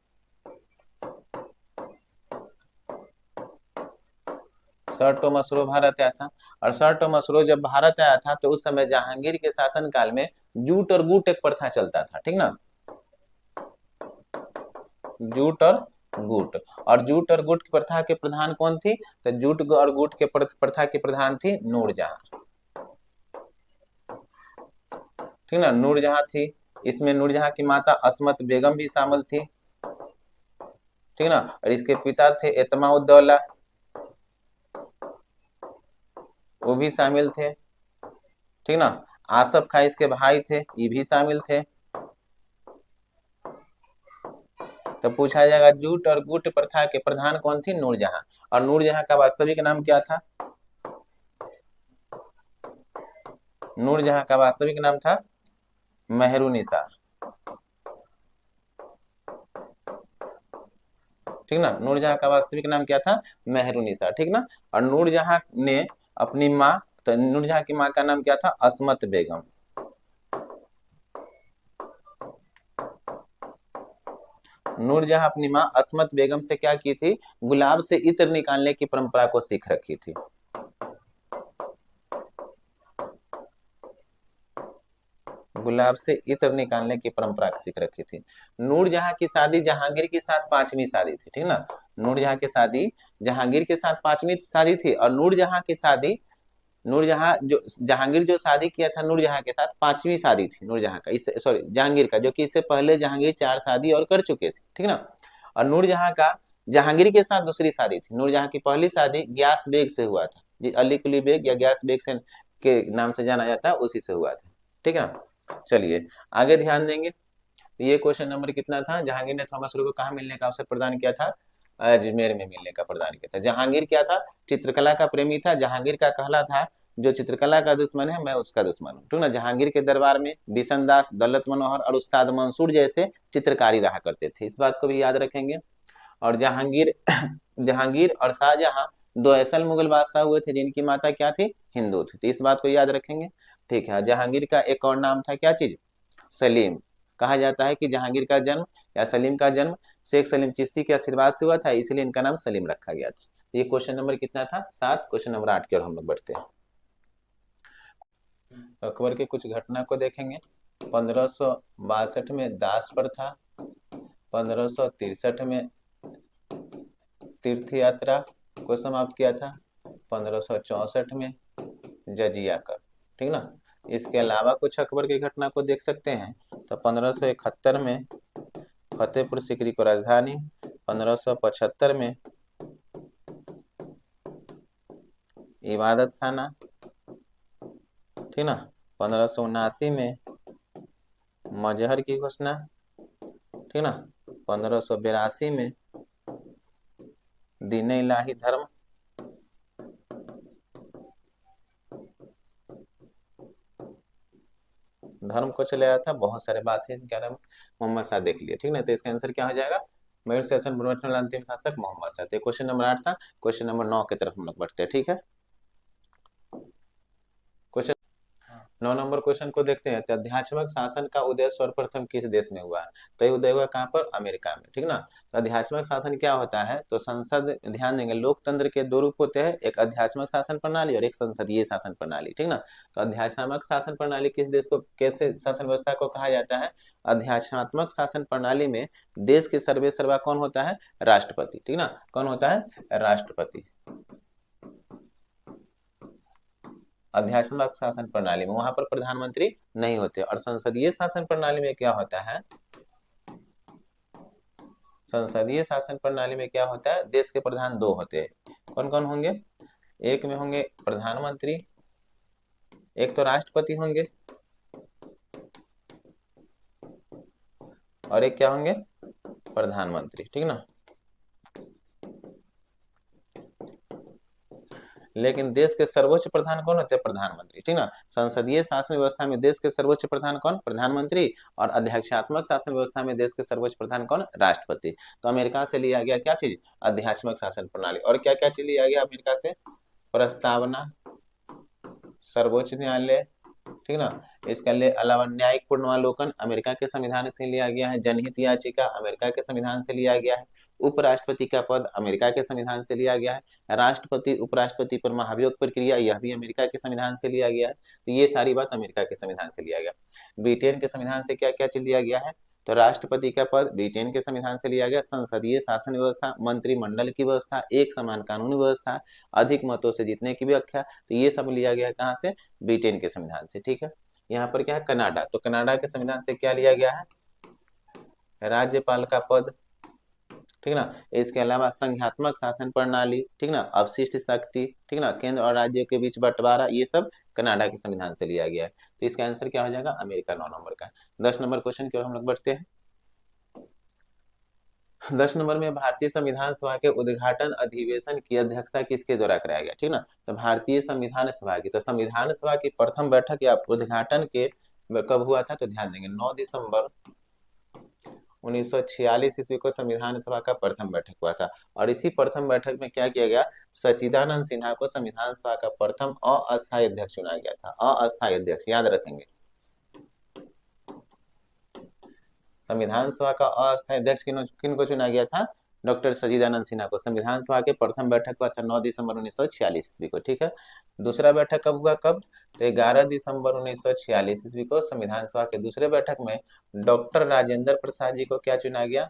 सर थॉमस रो भारत आया था। और सर थॉमस रो जब भारत आया था तो उस समय जहांगीर के शासन काल में जूट और गूट एक प्रथा चलता था, ठीक ना। जूट और गूट। और जूट और गूट की प्रथा के प्रधान कौन थी? तो जूट और गूट के प्रथा की प्रधान थी नूरजहां, ठीक ना। नूरजहां थी। इसमें नूरजहां की माता अस्मत बेगम भी शामिल थी, ठीक ना। और इसके पिता थे एतमाउद्दौला, वो भी शामिल थे, ठीक ना। आसफ खां इसके भाई थे, ये भी शामिल थे। तो पूछा जाएगा जूट और गुट प्रथा के प्रधान कौन थी? नूरजहां। और नूरजहां का वास्तविक नाम क्या था? नूरजहां का वास्तविक नाम था मेहरुनिसा, ठीक ना। नूरजहां का वास्तविक नाम क्या था? मेहरुनिसा, ठीक ना। और नूरजहां ने अपनी माँ, तो नूरजहां की माँ का नाम क्या था? अस्मत बेगम। नूरजहां अपनी माँ अस्मत बेगम से क्या की थी? गुलाब से इत्र निकालने की परंपरा को सीख रखी थी। गुलाब से इत्र निकालने की परंपरा सीख रखी थी। नूरजहां की शादी जहांगीर के साथ पांचवी शादी थी, ठीक ना। नूरजहां की शादी जहांगीर के साथ पांचवी शादी थी। और नूरजहां की शादी, नूरजहां जो जहांगीर जो शादी किया था नूरजहां के साथ, पांचवी शादी थी नूरजहां का, इससे सॉरी जहांगीर का, जो कि इससे पहले जहांगीर 4 शादी और कर चुके थे, ठीक ना। और नूरजहां का जहांगीर के साथ दूसरी शादी थी। नूरजहां की पहली शादी ग्यास बेग से हुआ था, अली कुली बेग या ग्यास बेग से के नाम से जाना जाता है, उसी से हुआ था, ठीक है। चलिए आगे ध्यान देंगे। ये क्वेश्चन नंबर कितना था? जहांगीर ने थॉमस रो को कहाँ मिलने का अवसर प्रदान किया था? अजमेर में मिलने का प्रदान किया था। जहांगीर क्या था? चित्रकला का प्रेमी था। जहांगीर का कहना था, जो चित्रकला का दुश्मन है मैं उसका दुश्मन हूँ, ठीक ना। जहांगीर के दरबार में बिशन दास, दौलत मनोहर और उस्ताद मंसूर जैसे चित्रकारी रहा करते थे, इस बात को भी याद रखेंगे। और जहांगीर जहांगीर और शाहजहां दो असल मुगल बादशाह हुए थे जिनकी माता क्या थी? हिंदू थी, तो इस बात को याद रखेंगे, ठीक है। जहांगीर का एक और नाम था, क्या चीज? सलीम। कहा जाता है कि जहांगीर का जन्म या सलीम का जन्म शेख सलीम चिश्ती के आशीर्वाद से हुआ था, इसलिए इनका नाम सलीम रखा गया था। ये क्वेश्चन नंबर कितना था? 7। क्वेश्चन नंबर 8 की ओर हम लोग बढ़ते हैं। अकबर के कुछ घटना को देखेंगे। 1562 में दास प्रथा, 1563 में तीर्थ यात्रा को समाप्त किया था, 1564 में जजिया कर, ठीक ना। इसके अलावा कुछ अकबर की घटना को देख सकते हैं। तो 1571 में फतेहपुर सीकरी को राजधानी, 1575 में इबादत खाना, ठीक ना। 1579 में मजहर की घोषणा, ठीक ना। 1582 में दीन इलाही धर्म, धर्म को चले आया था, बहुत सारे बात है इनके बारे में, मोहम्मद शाह देख लिए, ठीक ना। तो इसका आंसर क्या हो जाएगा, मयूर शासन प्रवर्तन वाला अंतिम शासक मोहम्मद शाह। तो क्वेश्चन नंबर 8 था। क्वेश्चन नंबर 9 की तरफ हम लोग बढ़ते हैं, ठीक है। क्वेश्चन 9 नंबर क्वेश्चन को देखते हैं। तो अध्यात्मक शासन का उदय सर्वप्रथम किस देश में हुआ? तो ये उदय हुआ कहाँ पर? अमेरिका में, ठीक ना। तो अध्यात्मक शासन क्या होता है? तो संसद, ध्यान देंगे, लोकतंत्र के दो रूप होते हैं, एक अध्यात्मक शासन प्रणाली और एक संसदीय शासन प्रणाली, ठीक ना। तो अध्यात्मक शासन प्रणाली किस देश को, कैसे शासन व्यवस्था को कहा जाता है? अध्यात्मक शासन प्रणाली में देश के सर्वे सर्वा कौन होता है? राष्ट्रपति, ठीक ना। कौन होता है? राष्ट्रपति। अध्यात्मक शासन प्रणाली में वहां पर प्रधानमंत्री नहीं होते। और संसदीय शासन प्रणाली में क्या होता है? संसदीय शासन प्रणाली में क्या होता है? देश के प्रधान दो होते हैं। कौन कौन होंगे? एक में होंगे प्रधानमंत्री, एक तो राष्ट्रपति होंगे, और एक क्या होंगे? प्रधानमंत्री, ठीक ना। लेकिन देश के सर्वोच्च प्रधान कौन होते हैं? प्रधानमंत्री, ठीक ना। संसदीय शासन व्यवस्था में देश के सर्वोच्च प्रधान कौन? प्रधानमंत्री। और अध्यक्षात्मक शासन व्यवस्था में देश के सर्वोच्च प्रधान कौन? राष्ट्रपति। तो अमेरिका से लिया गया क्या चीज? अध्यात्मक शासन प्रणाली। और क्या क्या चीज लिया गया अमेरिका से? प्रस्तावना, सर्वोच्च न्यायालय, ठीक ना। इसके अलावा न्यायिक पुनर्वलोकन अमेरिका के संविधान से लिया गया है। जनहित याचिका अमेरिका के संविधान से लिया गया है। उपराष्ट्रपति का पद अमेरिका के संविधान से लिया गया है। राष्ट्रपति उपराष्ट्रपति पर महाभियोग प्रक्रिया, यह भी अमेरिका के संविधान से लिया गया है। तो ये सारी बात अमेरिका के संविधान से लिया गया। ब्रिटेन के संविधान से क्या क्या चीज लिया गया है? तो राष्ट्रपति का पद ब्रिटेन के संविधान से लिया गया। संसदीय शासन व्यवस्था, मंत्रिमंडल की व्यवस्था, एक समान कानूनी व्यवस्था, अधिक मतों से जीतने की व्याख्या, तो ये सब लिया गया कहाँ से? ब्रिटेन के संविधान से, ठीक है। यहाँ पर क्या है? कनाडा। तो कनाडा के संविधान से क्या लिया गया है? राज्यपाल का पद, ठीक ना। इसके अलावा संघात्मक शासन प्रणाली, ठीक ना, अवशिष्ट शक्ति, ठीक ना, केंद्र और राज्य के बीच बंटवारा, ये सब कनाडा के संविधान से लिया गया है। तो इसका आंसर क्या हो जाएगा? अमेरिका 9 नंबर का। 10 नंबर क्वेश्चन की ओर हम लोग बढ़ते हैं। 10 नंबर में भारतीय संविधान सभा के उद्घाटन अधिवेशन की अध्यक्षता किसके द्वारा कराया गया? ठीक ना। तो भारतीय संविधान सभा की, तो संविधान सभा की प्रथम बैठक या उद्घाटन के कब हुआ था? तो ध्यान देंगे 9 दिसंबर 1946 ईस्वी को संविधान सभा का प्रथम बैठक हुआ था। और इसी प्रथम बैठक में क्या किया गया? सच्चिदानंद सिन्हा को संविधान सभा का प्रथम अस्थायी अध्यक्ष चुना गया था। अस्थायी अध्यक्ष याद रखेंगे। संविधान सभा का अस्थायी अध्यक्ष किन को चुना गया था? डॉक्टर सच्चिदानंद सिन्हा को। संविधान सभा के प्रथम बैठक हुआ था 9 दिसंबर 1946 ईस्वी को, ठीक है। दूसरा बैठक कब हुआ? कब? तो 11 दिसंबर 1946 ईस्वी को संविधान सभा के दूसरे बैठक में डॉक्टर राजेंद्र प्रसाद जी को क्या चुना गया?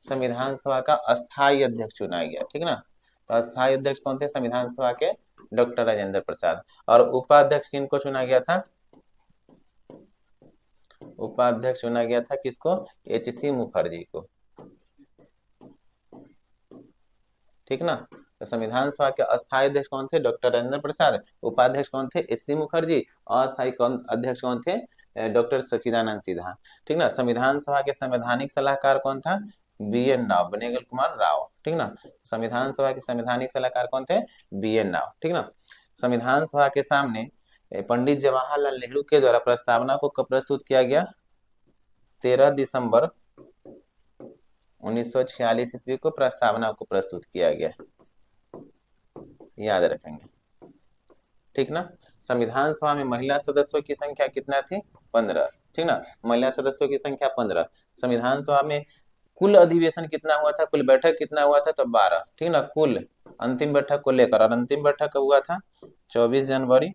संविधान सभा का अस्थायी अध्यक्ष चुना गया, ठीक ना। तो अस्थायी अध्यक्ष कौन थे? संविधान सभा के डॉक्टर राजेंद्र प्रसाद। और उपाध्यक्ष किनको चुना गया था? उपाध्यक्ष चुना गया था किसको? एच.सी. मुखर्जी को, ठीक ना। तो संविधान सभा के अस्थायी अध्यक्ष कौन थे? डॉक्टर राजेंद्र प्रसाद। उपाध्यक्ष कौन थे? एच.सी. मुखर्जी। अस्थायी अध्यक्ष कौन थे? डॉक्टर सच्चिदानंद सिन्हा, ठीक ना। संविधान सभा के संवैधानिक सलाहकार कौन था? बी.एन. राव, बनेगल कुमार राव, ठीक ना। संविधान सभा के संवैधानिक सलाहकार कौन थे? बी.एन. राव, ठीक ना। संविधान सभा के सामने पंडित जवाहरलाल नेहरू के द्वारा प्रस्तावना को कब प्रस्तुत किया गया? 13 दिसंबर 1946 ईस्वी को प्रस्तावना को प्रस्तुत किया गया, याद रखेंगे, ठीक ना। संविधान सभा में महिला सदस्यों की संख्या कितना थी? 15, ठीक ना। महिला सदस्यों की संख्या 15। संविधान सभा में कुल अधिवेशन कितना हुआ था? कुल बैठक कितना हुआ था? तो 12, ठीक ना। कुल अंतिम बैठक को लेकर, और अंतिम बैठक कब हुआ था? 24 जनवरी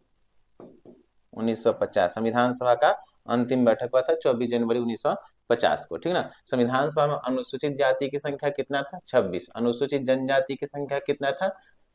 1950। संविधान सभा का अंतिम बैठक हुआ था 24 जनवरी 1950 को, ठीक ना। संविधान सभा में अनुसूचित जाति की संख्या कितना था? 26। अनुसूचित जनजाति की संख्या कितना था?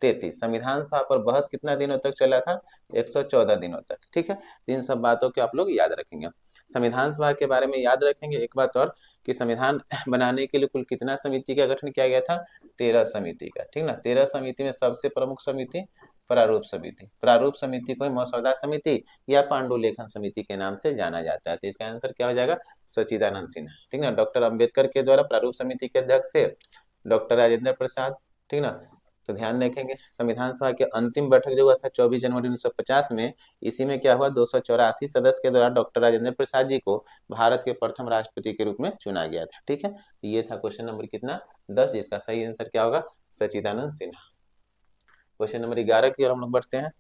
33। संविधान सभा पर बहस कितना दिनों तक चला था? 114 दिनों तक, ठीक है। तो इन सब बातों को आप लोग याद रखेंगे। संविधान सभा के बारे में याद रखेंगे एक बात और, कि संविधान बनाने के लिए कुल कितना समिति का गठन किया गया था? 13 समिति का, ठीक ना। 13 समिति में सबसे प्रमुख समिति प्रारूप समिति, प्रारूप समिति को मसौदा समिति या पांडुलेखन समिति के नाम से जाना जाता है। तो इसका आंसर क्या हो जाएगा? सच्चिदानंद सिन्हा, ठीक ना। डॉक्टर अंबेडकर के द्वारा प्रारूप समिति के अध्यक्ष थे डॉक्टर राजेंद्र प्रसाद, ठीक ना। तो ध्यान रखेंगे संविधान सभा की अंतिम बैठक जो हुआ था 24 जनवरी 1950 में, इसी में क्या हुआ? 284 सदस्य के द्वारा डॉक्टर राजेंद्र प्रसाद जी को भारत के प्रथम राष्ट्रपति के रूप में चुना गया था, ठीक है। ये था क्वेश्चन नंबर कितना? 10, जिसका सही आंसर क्या होगा? सच्चिदानंद सिन्हा। क्वेश्चन नंबर 11 की ओर हम लोग बढ़ते हैं।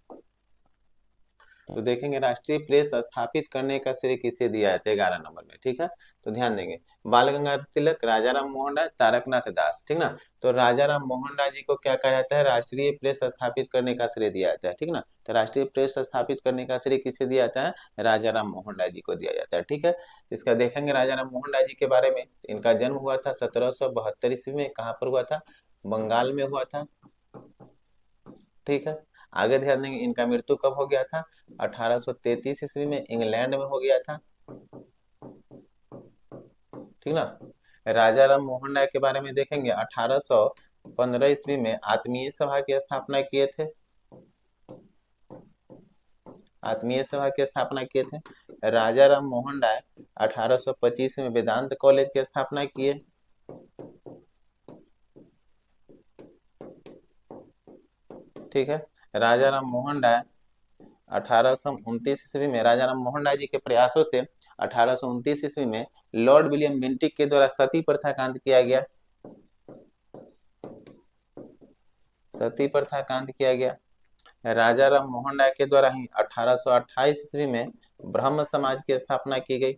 तो देखेंगे राष्ट्रीय प्रेस स्थापित करने का श्रेय किसे दिया जाता है 11 नंबर में, ठीक है। तो ध्यान देंगे बाल गंगाधर तिलक, राजाराम मोहन राय, तारकनाथ दास, ठीक ना। तो राजाराम मोहन राय जी को क्या कहा जाता है? राष्ट्रीय प्रेस स्थापित करने का श्रेय दिया जाता है, ठीक ना। तो राष्ट्रीय प्रेस स्थापित करने का श्रेय किसे दिया जाता है? राजाराम मोहन राय जी को दिया जाता है, ठीक है। इसका देखेंगे राजाराम मोहन राय जी के बारे में। इनका जन्म हुआ था 1772 ईस्वी में। कहाँ पर हुआ था? बंगाल में हुआ था, ठीक है। आगे ध्यान देंगे इनका मृत्यु कब हो गया था? 1833 ईस्वी में, इंग्लैंड में हो गया था, ठीक ना। राजाराम मोहन राय के बारे में देखेंगे 1815 ईस्वी में आत्मीय सभा की स्थापना किए थे, आत्मीय सभा की स्थापना किए थे। राजाराम मोहन राय 1825 में वेदांत कॉलेज की स्थापना किए, ठीक है। राजाराम मोहन राय 1829 ईस्वी में, राजाराम मोहन राय जी के प्रयासों से 1829 ईस्वी में लॉर्ड विलियम बेंटिक के द्वारा सती प्रथा का अंत किया गया, सती प्रथा का अंत किया गया। राजाराम मोहन राय के द्वारा ही 1828 ईस्वी में ब्रह्म समाज की स्थापना की गई,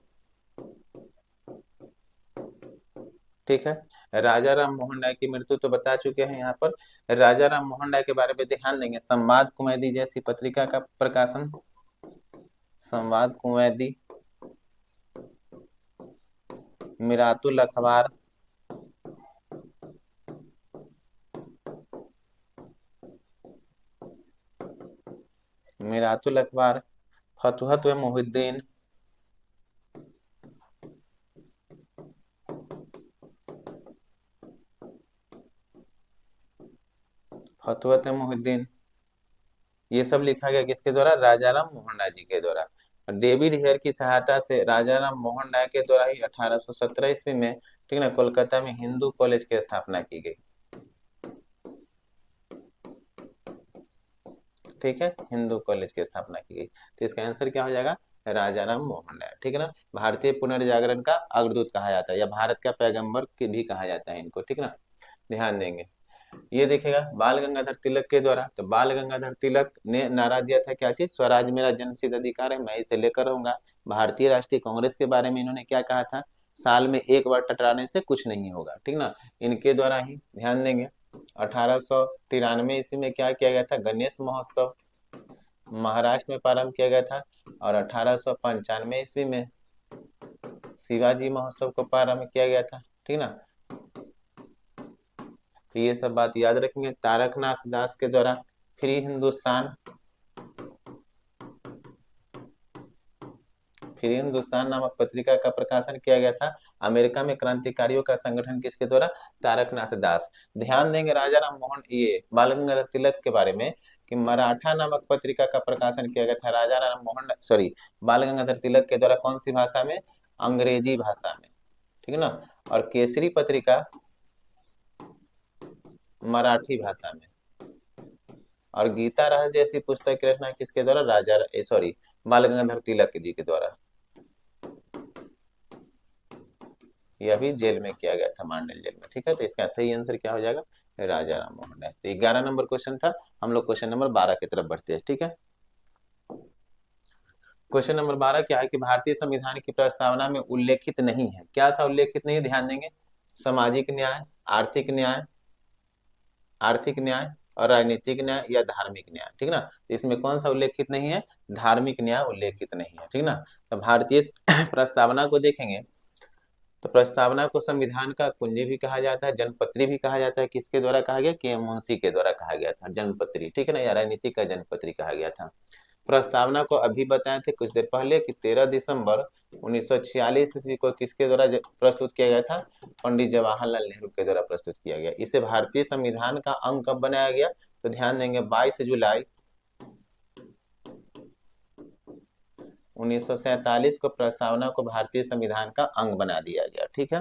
ठीक है। राजाराम मोहन राय की मृत्यु तो बता चुके हैं यहाँ पर। राजाराम मोहन राय के बारे में ध्यान देंगे संवाद कुमैदी जैसी पत्रिका का प्रकाशन, संवाद कुमैदी, मिरातुल अखबार, मिरातुल अखबार, फतुहत व मुहिद्दीन, फतुहत मुहिद्दीन, ये सब लिखा गया किसके द्वारा? राजाराम मोहन राय जी के द्वारा। डेविड हेयर की सहायता से राजाराम मोहन राय के द्वारा ही 1817 ईस्वी में, ठीक ना, कोलकाता में हिंदू कॉलेज की स्थापना की गई, ठीक है। हिंदू कॉलेज की स्थापना की गई। तो इसका आंसर क्या हो जाएगा? राजाराम मोहन राय, ठीक है ना। भारतीय पुनर्जागरण का अग्रदूत कहा जाता है, या भारत का पैगंबर भी कहा जाता है इनको, ठीक ना। ध्यान देंगे ये देखेगा बाल गंगाधर तिलक के द्वारा। तो बाल गंगाधर तिलक ने नारा दिया था क्या चीज? स्वराज मेरा जन्मसिद्ध अधिकार है, मैं इसे लेकर रहूंगा। भारतीय राष्ट्रीय कांग्रेस के बारे में इन्होंने क्या कहा था? साल में एक बार टकराने से कुछ नहीं होगा, ठीक ना। इनके द्वारा ही ध्यान देंगे 1893 ईस्वी में क्या किया गया था? गणेश महोत्सव महाराष्ट्र में प्रारंभ किया गया था। और 1895 ईस्वी में शिवाजी महोत्सव को प्रारंभ किया गया था, ठीक ना। तो ये सब बात याद रखेंगे। तारकनाथ दास के द्वारा फ्री हिंदुस्तान, फ्री हिंदुस्तान नामक पत्रिका का प्रकाशन किया गया था। अमेरिका में क्रांतिकारियों का संगठन किसके द्वारा? तारकनाथ दास। ध्यान देंगे राजाराम मोहन ये बाल गंगाधर तिलक के बारे में कि मराठा नामक पत्रिका का प्रकाशन किया गया था राजाराम मोहन बाल गंगाधर तिलक के द्वारा। कौन सी भाषा में? अंग्रेजी भाषा में, ठीक है ना। और केसरी पत्रिका मराठी भाषा में। और गीता रहस्य जैसी पुस्तक की रचना किसके द्वारा? बाल गंगाधर तिलक जी के द्वारा। यह भी जेल में किया गया था, मांडल जेल में, ठीक है। तो इसका सही आंसर क्या हो जाएगा? राजाराम मोहन राय। तो 11 नंबर क्वेश्चन था। हम लोग क्वेश्चन नंबर 12 की तरफ बढ़ते हैं, ठीक है। क्वेश्चन नंबर 12 क्या है कि भारतीय संविधान की प्रस्तावना में उल्लेखित नहीं है। क्या सा उल्लेखित नहीं है? ध्यान देंगे सामाजिक न्याय, आर्थिक न्याय, आर्थिक न्याय और राजनीतिक न्याय या धार्मिक न्याय, ठीक ना। इसमें कौन सा उल्लेखित नहीं है? धार्मिक न्याय उल्लेखित नहीं है, ठीक ना। तो भारतीय प्रस्तावना को देखेंगे तो प्रस्तावना को संविधान का कुंजी भी कहा जाता है, जन्मपत्री भी कहा जाता है। किसके द्वारा कहा गया? के मुंशी के द्वारा कहा गया था जन्मपत्री, ठीक है ना, या राजनीति का जन्मपत्री कहा गया था। प्रस्तावना को अभी बताए थे कुछ देर पहले कि 13 दिसंबर 1946 ईस्वी को किसके द्वारा प्रस्तुत किया गया था? पंडित जवाहरलाल नेहरू के द्वारा प्रस्तुत किया गया। इसे भारतीय संविधान का अंग कब बनाया गया? तो ध्यान देंगे 22 जुलाई 1947 को प्रस्तावना को भारतीय संविधान का अंग बना दिया गया। ठीक है,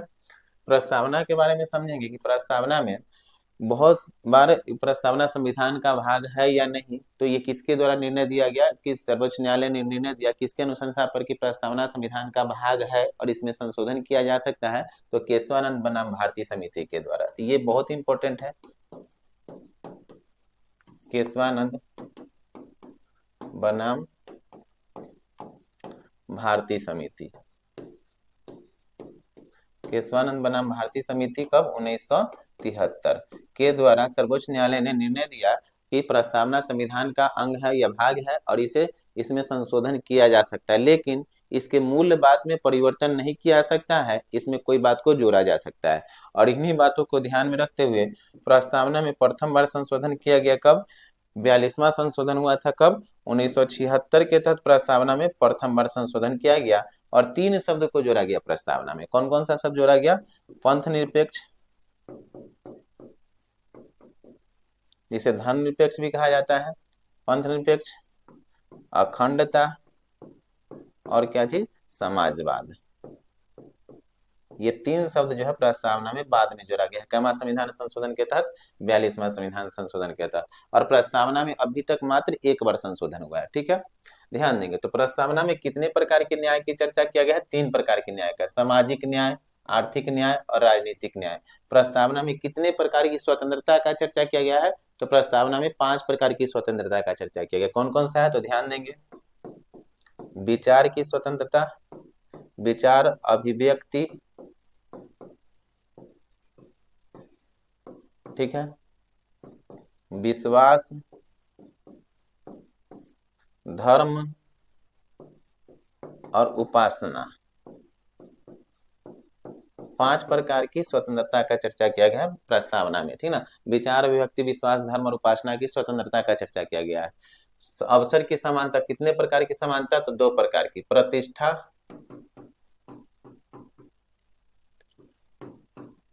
प्रस्तावना के बारे में समझेंगे कि प्रस्तावना में बहुत बार प्रस्तावना संविधान का भाग है या नहीं, तो ये किसके द्वारा निर्णय दिया गया कि सर्वोच्च न्यायालय ने निर्णय दिया किसके अनुशंसा पर कि प्रस्तावना संविधान का भाग है और इसमें संशोधन किया जा सकता है? तो केशवानंद बनाम भारती समिति के द्वारा। तो ये बहुत इंपॉर्टेंट है, केशवानंद बनाम भारती समिति। केशवानंद बनाम भारती समिति कब? 1973 के द्वारा सर्वोच्च न्यायालय ने निर्णय दिया कि प्रस्तावना संविधान का अंग है या भाग है और इसमें संशोधन किया जा सकता है, लेकिन इसके मूल बात में परिवर्तन नहीं किया जा सकता है, इसमें कोई बात को जोड़ा जा सकता है। और इन्हीं बातों को ध्यान में रखते हुए प्रस्तावना में प्रथम बार संशोधन किया गया कब? 42वां संशोधन हुआ था कब? 1976 के तहत प्रस्तावना में प्रथम बार संशोधन किया गया और 3 शब्द को जोड़ा गया प्रस्तावना में। कौन कौन सा शब्द जोड़ा गया? पंथ निरपेक्ष, जिसे धर्म निरपेक्ष भी कहा जाता है, पंथ निरपेक्ष, अखंडता और क्या चीज? समाजवाद। ये 3 शब्द जो है प्रस्तावना में बाद में जोड़ा गया है। कैमा संविधान संशोधन के तहत? 42वां संविधान संशोधन के तहत। और प्रस्तावना में अभी तक मात्र 1 बार संशोधन हुआ है। ठीक है, ध्यान देंगे। तो प्रस्तावना में कितने प्रकार के न्याय की चर्चा किया गया है? 3 प्रकार के न्याय का, सामाजिक न्याय, आर्थिक न्याय और राजनीतिक न्याय। प्रस्तावना में कितने प्रकार की स्वतंत्रता का चर्चा किया गया है? तो प्रस्तावना में 5 प्रकार की स्वतंत्रता का चर्चा किया गया। कौन कौन सा है? तो ध्यान देंगे, विचार की स्वतंत्रता, विचार अभिव्यक्ति, ठीक है, विश्वास, धर्म और उपासना। 5 प्रकार की स्वतंत्रता का चर्चा किया गया है प्रस्तावना में। ठीक ना, विचार अभिव्यक्ति, विश्वास, धर्म और उपासना की स्वतंत्रता का चर्चा किया गया है। अवसर की समानता, कितने प्रकार की समानता? तो 2 प्रकार की, प्रतिष्ठा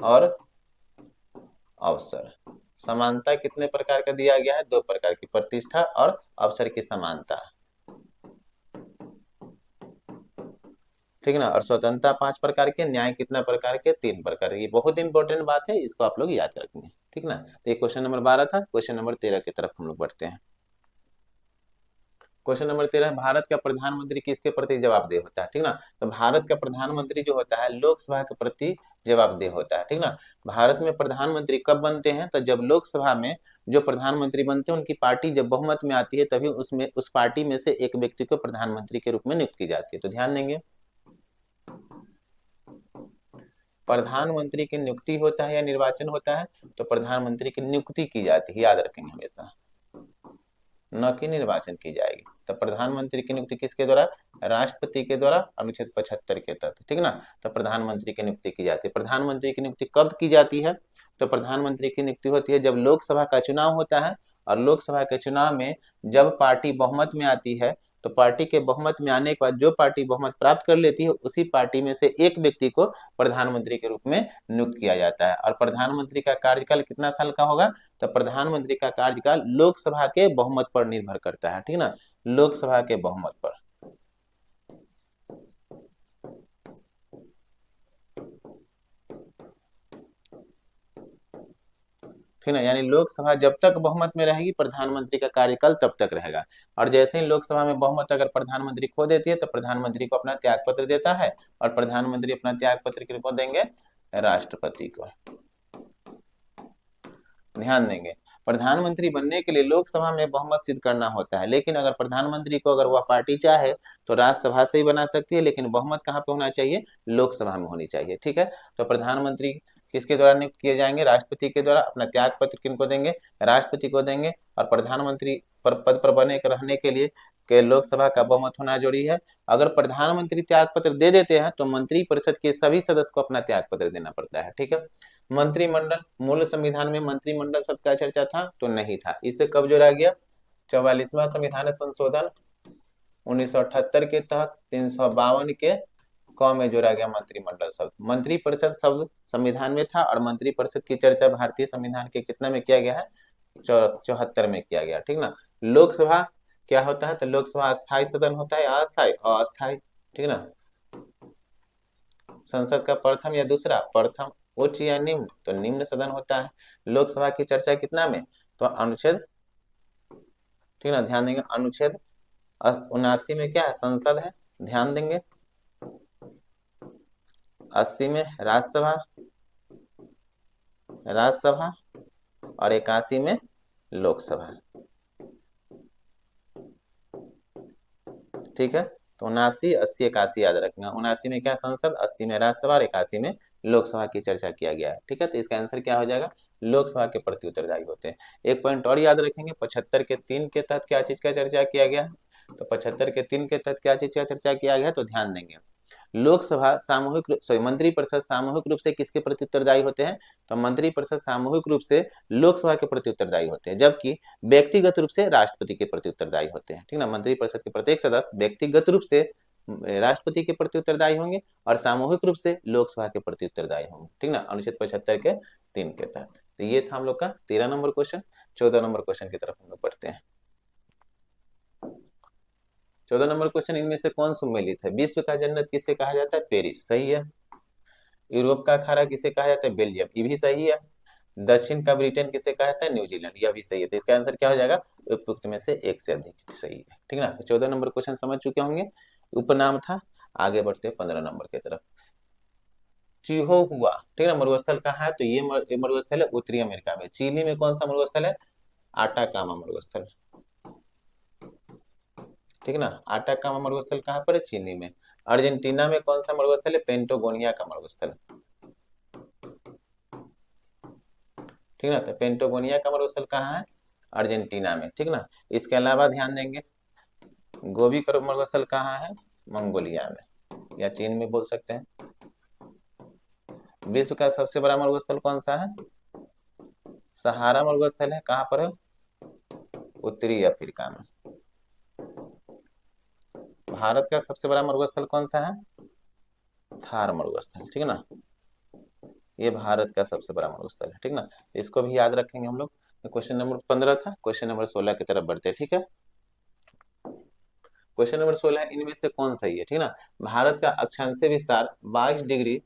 और अवसर। समानता कितने प्रकार का दिया गया है? 2 प्रकार की, प्रतिष्ठा और अवसर की समानता। ठीक है ना, और स्वतंत्रता 5 प्रकार के, न्याय कितना प्रकार के? 3 प्रकार के। ये बहुत इंपॉर्टेंट बात है, इसको आप लोग याद रखेंगे। ठीक ना, तो ये क्वेश्चन नंबर 12 था। क्वेश्चन नंबर 13 की तरफ हम लोग बढ़ते हैं। क्वेश्चन नंबर 13, भारत का प्रधानमंत्री किसके प्रति जवाबदेह होता है? ठीक ना, तो भारत का प्रधानमंत्री जो होता है लोकसभा के प्रति जवाबदेह होता है। ठीक ना, भारत में प्रधानमंत्री कब बनते हैं? तो जब लोकसभा में जो प्रधानमंत्री बनते हैं उनकी पार्टी जब बहुमत में आती है तभी उसमें उस पार्टी में से एक व्यक्ति को प्रधानमंत्री के रूप में नियुक्त की जाती है। तो ध्यान देंगे, प्रधानमंत्री की नियुक्ति होता है या निर्वाचन होता है? तो प्रधानमंत्री की नियुक्ति की जाती है, याद रखेंगे हमेशा, न कि निर्वाचन की जाएगी। तो प्रधानमंत्री की नियुक्ति किसके द्वारा? राष्ट्रपति के द्वारा, अनुच्छेद 75 के तहत। ठीक ना, तो प्रधानमंत्री की नियुक्ति की जाती है। प्रधानमंत्री की नियुक्ति कब की जाती है? तो प्रधानमंत्री की नियुक्ति होती है जब लोकसभा का चुनाव होता है और लोकसभा के चुनाव में जब पार्टी बहुमत में आती है तो पार्टी के बहुमत में आने के बाद जो पार्टी बहुमत प्राप्त कर लेती है उसी पार्टी में से एक व्यक्ति को प्रधानमंत्री के रूप में नियुक्त किया जाता है। और प्रधानमंत्री का कार्यकाल कितना साल का होगा? तो प्रधानमंत्री का कार्यकाल लोकसभा के बहुमत पर निर्भर करता है। ठीक ना, लोकसभा के बहुमत पर। ठीक ना, यानी लोकसभा जब तक बहुमत में रहेगी प्रधानमंत्री का कार्यकाल तब तक रहेगा। और जैसे ही लोकसभा में बहुमत अगर प्रधानमंत्री खो देती है तो प्रधानमंत्री को अपना त्याग पत्र देता है और प्रधानमंत्री अपना त्याग पत्र किसको देंगे? राष्ट्रपति को। ध्यान देंगे, प्रधानमंत्री बनने के लिए लोकसभा में बहुमत सिद्ध करना होता है, लेकिन अगर प्रधानमंत्री को अगर वह पार्टी चाहे तो राज्यसभा से ही बना सकती है, लेकिन बहुमत कहाँ पे होना चाहिए? लोकसभा में होनी चाहिए। ठीक है, तो प्रधानमंत्री किसके द्वारा नियुक्त किए जाएंगे? राष्ट्रपति के द्वारा। अपना त्याग पत्र किनको देंगे? राष्ट्रपति को देंगे। और प्रधानमंत्री पद पर बने रहने के लिए के लोकसभा का बहुमत होना जरूरी है। अगर प्रधानमंत्री त्याग पत्र दे देते हैं तो मंत्री परिषद के सभी सदस्य को अपना त्याग पत्र देना पड़ता है। ठीक है, मंत्रिमंडल, मूल संविधान में मंत्रिमंडल शब्द का चर्चा था? तो नहीं था। इसे कब जोड़ा गया? 44वां संविधान संशोधन 1978 के तहत 352 के क में जोड़ा गया मंत्रिमंडल शब्द। मंत्रिपरिषद शब्द संविधान में था और मंत्रिपरिषद की चर्चा भारतीय संविधान के कितना में किया गया है? 74 में किया गया, ठीक ना। लोकसभा क्या होता है? तो लोकसभा स्थायी सदन होता है, अस्थायी? अस्थायी, ठीक ना। संसद का प्रथम या दूसरा? प्रथम। उच्च या निम्न? तो निम्न सदन होता है। लोकसभा की चर्चा कितना में? तो अनुच्छेद, ठीक ना, ध्यान देंगे, अनुच्छेद 79 में क्या है? संसद है, ध्यान देंगे। 80 में राज्यसभा और 81 में लोकसभा, ठीक है। तो 79, 80, 81 याद रखेंगे। 79 में क्या? संसद, 80 में राज्यसभा और 81 में लोकसभा की चर्चा किया गया है, ठीक है। तो इसका आंसर क्या हो जाएगा? लोकसभा के प्रति उत्तरदायी होते हैं। एक पॉइंट और याद रखेंगे, 75 के 3 के तहत क्या चीज का चर्चा किया गया है? तो 75 के 3 के तहत क्या चीज का चर्चा किया गया है? तो ध्यान देंगे, लोकसभा मंत्रिपरिषद सामूहिक रूप से किसके प्रति उत्तरदायी होते हैं? तो मंत्रिपरिषद सामूहिक रूप से लोकसभा के प्रति उत्तरदायी होते हैं, जबकि व्यक्तिगत रूप से राष्ट्रपति के प्रति उत्तरदायी होते हैं, ठीक ना। मंत्रिपरिषद के प्रत्येक सदस्य व्यक्तिगत रूप से राष्ट्रपति के प्रति उत्तरदायी होंगे और सामूहिक रूप से लोकसभा के प्रति उत्तरदायी होंगे, ठीक ना, अनुच्छेद 75 के 3 के तहत। तो ये था हम लोग का 13 नंबर क्वेश्चन। 14 नंबर क्वेश्चन की तरफ हम लोग बढ़ते हैं। 14 नंबर क्वेश्चन, इनमें से कौन सुमेलित है? विश्व का जन्नत किसे कहा जाता है? पेरिस, सही है। यूरोप का खारा किसे कहा जाता है? बेल्जियम, ये भी सही है। दक्षिण का ब्रिटेन किसे कहा जाता है? न्यूजीलैंड, यह भी सही है। तो इसका आंसर क्या हो जाएगा? उपयुक्त में से एक से अधिक सही है, ठीक ना। तो 14 नंबर क्वेश्चन समझ चुके होंगे, उपनाम था। आगे बढ़ते हैं 15 नंबर की तरफ। चिहुआ, ठीक है, मरुस्थल कहाँ है? तो ये मरुस्थल है उत्तरी अमेरिका में। चिली में कौन सा मरुस्थल है? आटाकामा मरुस्थल, ठीक ना। आटाकामा मरुस्थल कहाँ पर है? चिली में। अर्जेंटीना में कौन सा मरुस्थल है? पेंटोगोनिया का मरुस्थल, ठीक ना। तो पेंटोगोनिया का मरुस्थल कहाँ है? अर्जेंटीना में, ठीक ना। इसके अलावा ध्यान देंगे, गोबी का मरुस्थल कहाँ है? मंगोलिया में या चीन में बोल सकते हैं। विश्व का सबसे बड़ा मरुस्थल कौन सा है? सहारा मरुस्थल है, कहाँ पर है? उत्तरी अफ्रीका में। भारत का सबसे बड़ा मरुस्थल कौन सा है? थार मरुस्थल, ठीक है ना। ये भारत का सबसे बड़ा मरुस्थल है, ठीक ना। इसको भी याद रखेंगे हम लोग। क्वेश्चन नंबर 15 था। क्वेश्चन नंबर 16 की तरफ बढ़ते हैं, ठीक है। क्वेश्चन नंबर 16, इनमें से कौन सही है? ठीक ना। भारत का अक्षांशीय विस्तार 22 डिग्री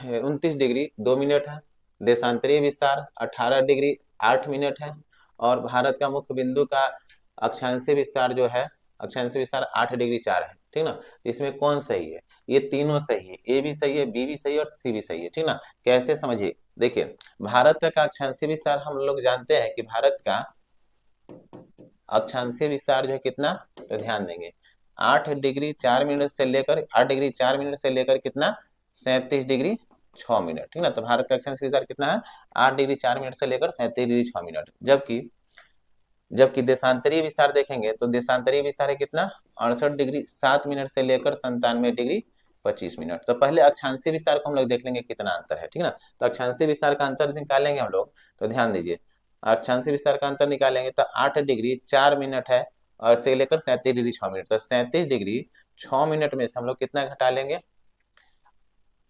29 डिग्री 2 मिनट है। देशांतरीय विस्तार 18 डिग्री 8 मिनट है। और भारत का मुख्य बिंदु का अक्षांशीय विस्तार जो है, अक्षांशीय विस्तार 8 डिग्री 4 है, ठीक ना। इसमें कौन सही है? ये तीनों सही है, ए भी सही है, बी भी सही है और सी भी सही है, ठीक ना। कैसे समझिए, देखिए, भारत का अक्षांशीय विस्तार हम लोग जानते हैं कि भारत का अक्षांशीय विस्तार जो है कितना, तो ध्यान देंगे 8 डिग्री 4 मिनट से लेकर 8 डिग्री 4 मिनट से लेकर कितना 37 डिग्री 6 मिनट, ठीक ना। तो भारत का अक्षांशीय विस्तार कितना है? 8 डिग्री 4 मिनट से लेकर 37 डिग्री 6 मिनट। जबकि देशांतरीय विस्तार देखेंगे तो देशांतरीय विस्तार है कितना 68 डिग्री 7 मिनट से लेकर 97 डिग्री 25 मिनट। तो पहले अक्षांशीय विस्तार को हम लोग देख लेंगे कितना अंतर है, ठीक ना। तो अक्षांशीय विस्तार का अंतर निकालेंगे हम लोग, तो ध्यान दीजिए, अक्षांशीय विस्तार का अंतर निकालेंगे तो 8 डिग्री 4 मिनट है और से लेकर 37 डिग्री 6 मिनट। तो 37 डिग्री 6 मिनट में से हम लोग कितना घटा लेंगे?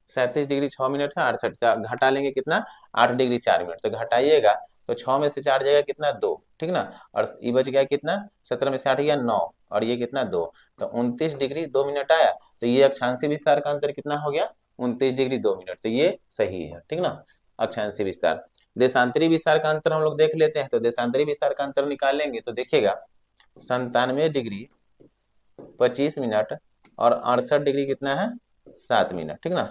37 डिग्री 6 मिनट है 68, घटा लेंगे कितना 8 डिग्री 4 मिनट। तो घटाइएगा तो 6 में से 4 जाएगा कितना 2, ठीक ना। और ये बच गया कितना 17 में से 8 गया 9 और ये कितना 2, तो 29 डिग्री 2 मिनट आया। तो ये अक्षांशीय विस्तार का अंतर कितना हो गया 29 डिग्री 2 मिनट। तो ये सही है, ठीक ना, अक्षांशीय विस्तार। देशांतरीय विस्तार का अंतर हम लोग देख लेते हैं। तो देशांतरीय विस्तार का अंतर निकालेंगे तो देखिएगा 97 डिग्री 25 मिनट और 68 डिग्री कितना है 7 मिनट, ठीक ना।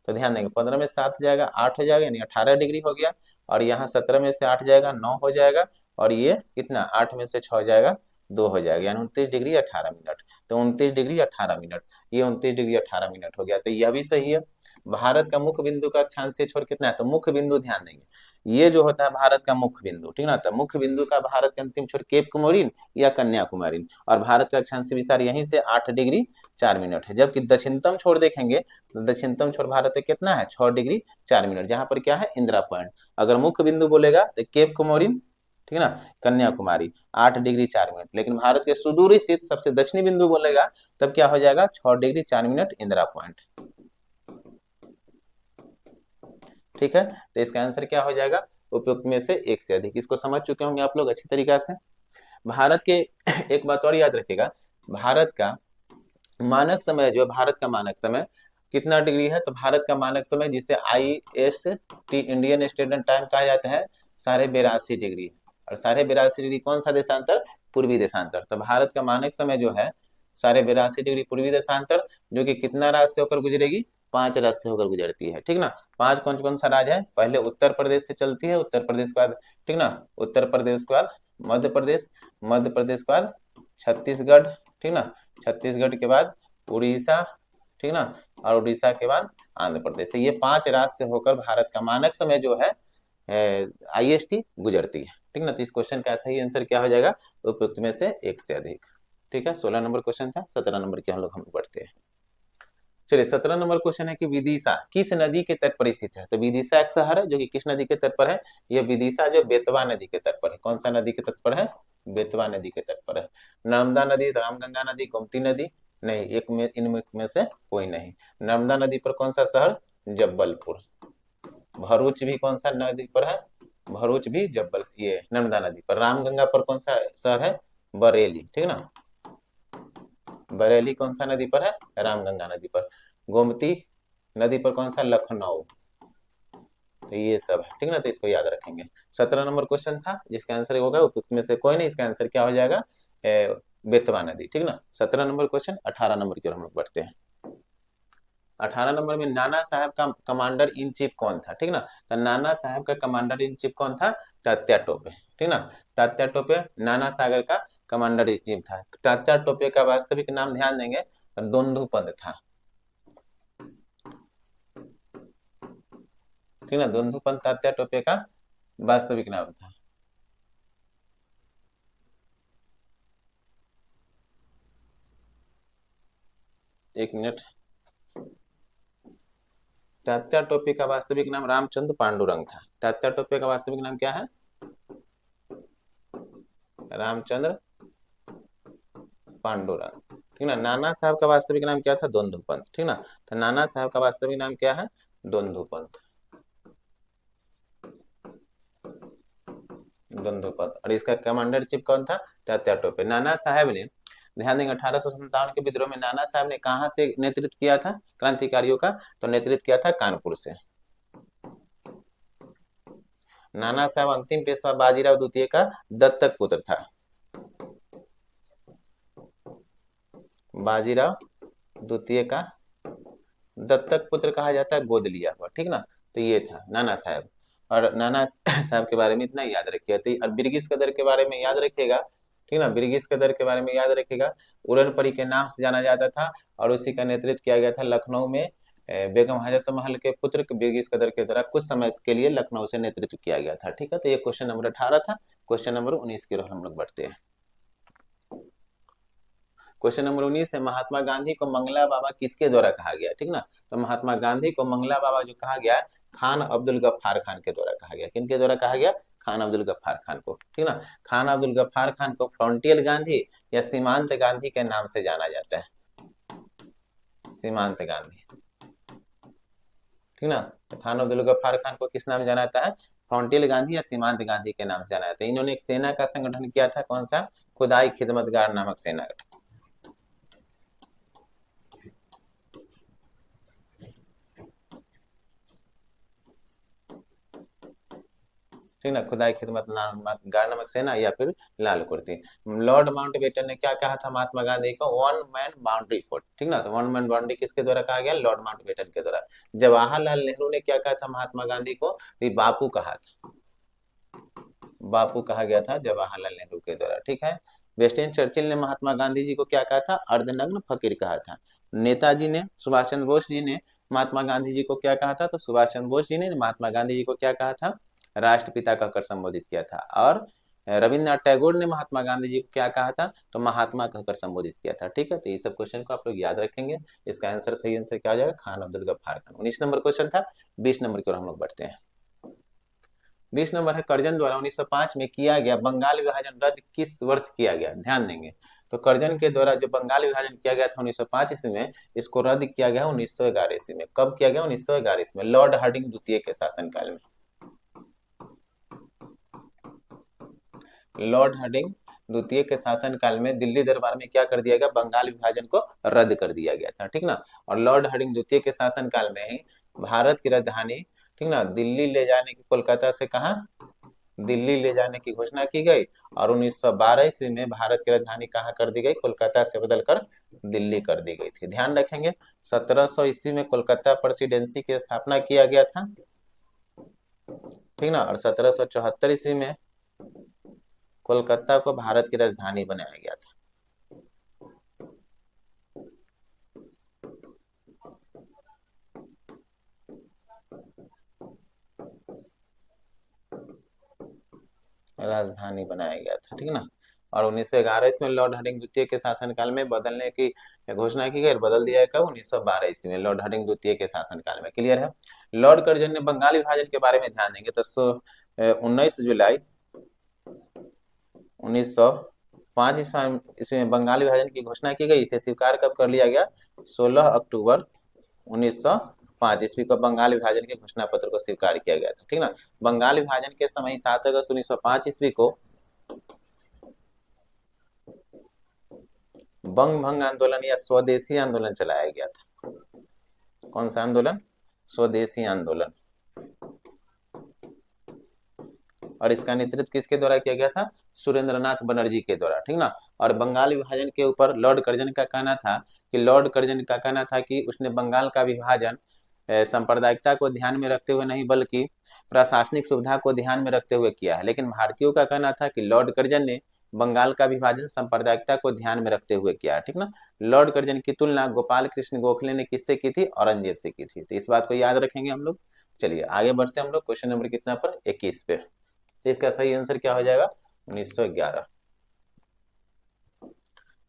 तो ध्यान देंगे 15 में 7 जाएगा 8 हो जाएगा, यानी 18 डिग्री हो गया। और यहाँ 17 में से 8 जाएगा 9 हो जाएगा और ये कितना 8 में से 6 जाएगा 2 हो जाएगा, यानी 29 डिग्री 18 मिनट। तो 29 डिग्री 18 मिनट, ये 29 डिग्री 18 मिनट हो गया। तो यह भी सही है। भारत का मुख्य बिंदु का अक्षांशीय छोर कितना है? तो मुख्य बिंदु ध्यान देंगे, ये जो होता है भारत का मुख्य बिंदु, ठीक ना। तो मुख्य बिंदु का भारत का अंतिम छोर केप कमोरिन या कन्याकुमारी, और भारत का अक्षांशीय विस्तार यहीं से 8 डिग्री 4 मिनट है। जबकि दक्षिणतम छोर देखेंगे तो दक्षिणतम छोर भारत का कितना है 6 डिग्री 4 मिनट, जहां पर क्या है इंदिरा पॉइंट। अगर मुख्य बिंदु बोलेगा तो केप कमोरिन, ठीक है ना। कन्याकुमारी 8 डिग्री 4 मिनट, लेकिन भारत के सुदूर स्थित सबसे दक्षिणी बिंदु बोलेगा तब क्या हो जाएगा 6 डिग्री 4 मिनट इंदिरा पॉइंट। ठीक है, तो इसका आंसर क्या हो जाएगा, उपयुक्त में से एक से अधिक। इसको समझ चुके होंगे आप लोग अच्छी तरीका से। भारत के एक बात और याद रखिएगा, भारत का मानक समय जो है, भारत का मानक समय कितना डिग्री है, तो भारत का मानक समय जिसे IST इंडियन स्टैंडर्ड टाइम कहा जाता है 82.5 डिग्री। और 82.5 डिग्री कौन सा देशांतर, पूर्वी देशांतर। तो भारत का मानक समय जो है 82.5 डिग्री पूर्वी देशांतर, जो कि कितना राज्य से होकर गुजरेगी, 5 राज्य से होकर गुजरती है। ठीक ना, 5 कौन कौन सा राज्य है, पहले उत्तर प्रदेश से चलती है, उत्तर प्रदेश के बाद, ठीक ना, उत्तर प्रदेश के बाद मध्य प्रदेश, मध्य प्रदेश के बाद छत्तीसगढ़, ठीक ना, छत्तीसगढ़ के बाद उड़ीसा, ठीक ना, और उड़ीसा के बाद आंध्र प्रदेश। तो ये 5 राज्य से होकर भारत का मानक समय जो है IST गुजरती है। ठीक ना, तो इस क्वेश्चन का सही आंसर क्या हो जाएगा, उपयुक्त में से एक से अधिक। ठीक है, 16 नंबर क्वेश्चन था। 17 नंबर के हम बढ़ते हैं। चलिए 17 नंबर क्वेश्चन है कि विदिशा किस नदी के तट पर स्थित है। तो विदिशा एक शहर है जो कि किस नदी के तट पर है, यह विदिशा जो बेतवा नदी के तट पर है। कौन सा नदी के तट पर है, बेतवा नदी के तट पर है। नर्मदा नदी, रामगंगा नदी, गोमती नदी, नहीं, एक में इनमें में से कोई नहीं। नर्मदा नदी पर कौन सा शहर, जब्बलपुर। भरूच भी कौन सा नदी पर है, भरूच भी जब्बल, ये नर्मदा नदी पर। रामगंगा पर कौन सा शहर है, बरेली। ठीक ना, बरेली कौन सा नदी पर है, रामगंगा नदी पर। गोमती नदी पर कौन सा, लखनऊ। तो ये सब है, ठीक ना, तो इसको याद रखेंगे। 17 नंबर क्वेश्चन था जिसका आंसर होगा उपयुक्त में से कोई नहीं, इसका आंसर क्या हो जाएगा, बेतवा नदी। ठीक ना, 17 नंबर क्वेश्चन। 18 नंबर की ओर हम लोग बढ़ते हैं। 18 नंबर में नाना साहब का कमांडर इन चीफ कौन था। ठीक ना, तो नाना साहब का कमांडर इन चीफ कौन था, तात्या टोपे। ठीक ना, तात्या टोपे नाना सागर का कमांडर इन चीफ था। तात्या टोपे का वास्तविक नाम ध्यान देंगे, दोंदुपंत था। ठीक ना, दोंदुपंत तात्या टोपे का वास्तविक नाम था। एक मिनट, तात्या टोपे का वास्तविक नाम रामचंद्र पांडुरंग था। तात्या टोपे का वास्तविक नाम क्या है, रामचंद्र पांडुरंग। ठीक ना, नाना साहब का वास्तविक नाम क्या था, दोंदुपंत। ठीक ना, तो नाना साहब का वास्तविक नाम क्या है, दोंदुपंत, दोंदुपंत। और इसका कमांडर चीफ कौन था, तात्या टोपे। नाना साहब ने, ध्यान देंगे, 1857 के विद्रोह में नाना साहब ने कहां से नेतृत्व किया था क्रांतिकारियों का, तो नेतृत्व किया था कानपुर से। नाना साहब अंतिम पेशवा बाजीराव द्वितीय का दत्तक पुत्र था। बाजीराव द्वितीय का दत्तक पुत्र कहा जाता है, गोद लिया हुआ। ठीक ना, तो ये था नाना साहब। और नाना साहब के बारे में इतना याद रखिएगा। तो और बिरगिस कदर के बारे में याद रखिएगा। ठीक ना, बिरगिस कदर के बारे में याद रखिएगा, उड़नपरी के नाम से जाना जाता था, और उसी का नेतृत्व किया गया था लखनऊ में बेगम हजरत महल के पुत्र बिरगिस कदर के द्वारा कुछ समय के लिए लखनऊ से नेतृत्व किया गया था। ठीक है, तो ये क्वेश्चन नंबर 18 था। क्वेश्चन नंबर 19 की ओर हम लोग बढ़ते हैं। क्वेश्चन नंबर 19 है, महात्मा गांधी को मंगला बाबा किसके द्वारा कहा गया। ठीक ना, तो महात्मा गांधी को मंगला बाबा जो कहा गया, खान अब्दुल गफ्फार खान के द्वारा कहा गया। किनके द्वारा कहा गया, खान अब्दुल गफ्फार खान को। ठीक ना, खान अब्दुल गफ्फार खान को फ्रंटियर गांधी या सीमांत गांधी के नाम से जाना जाता है, सीमांत गांधी। ठीक ना, तो खान अब्दुल गफ्फार खान को किस नाम से जाना जाता है, फ्रंटियर गांधी या सीमांत गांधी के नाम से जाना जाता है। इन्होंने एक सेना का संगठन किया था, कौन सा, खुदाई खिदमतगार नामक सेना गठन। ठीक ना, खुदाई खिदमत गार नामक सेना या फिर लाल कुर्ती। लॉर्ड माउंटबेटन ने क्या कहा था महात्मा गांधी को, वन मैन बाउंड्री फोर्ट। ठीक ना, तो वन मैन बाउंड्री किसके द्वारा कहा गया, लॉर्ड माउंटबेटन के द्वारा। जवाहरलाल नेहरू ने क्या कहा था महात्मा गांधी को, बापू कहा था, बापू कहा गया था जवाहरलाल नेहरू के द्वारा। ठीक है, वेस्टर्न चर्चिल ने महात्मा गांधी जी को क्या कहा था, अर्धनग्न फकीर कहा था। नेताजी ने, सुभाष चंद्र बोस जी ने महात्मा गांधी जी को क्या कहा था, तो सुभाष चंद्र बोस जी ने महात्मा गांधी जी को क्या कहा था, राष्ट्रपिता कहकर संबोधित किया था। और रविन्द्रनाथ टैगोर ने महात्मा गांधी जी को क्या कहा था, तो महात्मा कहकर संबोधित किया था। ठीक है, तो ये सब क्वेश्चन को आप लोग याद रखेंगे। इसका आंसर, सही आंसर क्या हो जाएगा, खान अब्दुल गफ्फार खान। 19 नंबर क्वेश्चन था। 20 नंबर की ओर हम लोग बढ़ते हैं। 20 नंबर है कर्जन द्वारा 1905 में किया गया बंगाल विभाजन रद्द किस वर्ष किया गया, ध्यान देंगे। तो कर्जन के द्वारा जो बंगाल विभाजन किया गया था 1905 ईस्वी में, इसको रद्द किया गया 1911 ईस्वी में। कब किया गया? 1911 ईस्वी में, लॉर्ड हार्डिंग द्वितीय के शासनकाल में। लॉर्ड हार्डिंग द्वितीय के शासनकाल में दिल्ली दरबार में क्या कर दिया गया? बंगाल विभाजन को रद्द कर दिया गया था, ठीक ना। और लॉर्ड हार्डिंग द्वितीय के शासनकाल में ही भारत की राजधानी, ठीक ना, दिल्ली ले जाने की, कोलकाता से कहा, दिल्ली ले जाने की घोषणा की गई। और 1912 ईस्वी में भारत की राजधानी कहाँ कर दी गई? कोलकाता से बदलकर दिल्ली कर दी गई थी, ध्यान रखेंगे। 1700 ईस्वी में कोलकाता प्रेसिडेंसी की स्थापना किया गया था, ठीक ना। और 1774 ईस्वी में कोलकाता को भारत की राजधानी बनाया गया था। राजधानी बनाया गया था, ठीक ना। और 1911 ईस्वी में लॉर्ड हार्डिंग द्वितीय के शासनकाल में बदलने की घोषणा की गई, बदल दिया है कब? 1912 ईस्वी में, लॉर्ड हार्डिंग द्वितीय के शासनकाल में। क्लियर है। लॉर्ड कर्जन ने बंगाल विभाजन के बारे में ध्यान देंगे तो 19 जुलाई 1905 ईस्वी में बंगाल विभाजन की घोषणा की गई। इसे स्वीकार कब कर लिया गया? 16 अक्टूबर 1905 ईस्वी को बंगाल विभाजन के घोषणा पत्र को स्वीकार किया गया था, ठीक ना। बंगाल विभाजन के समय 7 अगस्त 1905 ईस्वी को बंग भंग आंदोलन या स्वदेशी आंदोलन चलाया गया था। कौन सा आंदोलन? स्वदेशी आंदोलन। और इसका नेतृत्व किसके द्वारा किया गया था? सुरेंद्रनाथ बनर्जी के द्वारा, ठीक ना। और बंगाल विभाजन के ऊपर लॉर्ड कर्जन का कहना था कि उसने बंगाल का विभाजन सांप्रदायिकता को ध्यान में रखते हुए नहीं बल्कि प्रशासनिक सुविधा को ध्यान में रखते हुए किया है। लेकिन भारतीयों का कहना था कि लॉर्ड कर्जन ने बंगाल का विभाजन सांप्रदायिकता को ध्यान में रखते हुए किया, ठीक ना। लॉर्ड कर्जन की तुलना गोपाल कृष्ण गोखले ने किससे की थी? औरंगजेब से की थी। तो इस बात को याद रखेंगे हम लोग। चलिए आगे बढ़ते हैं हम लोग क्वेश्चन नंबर कितना पर? 21 पे। तो इसका सही आंसर क्या हो जाएगा? 1911।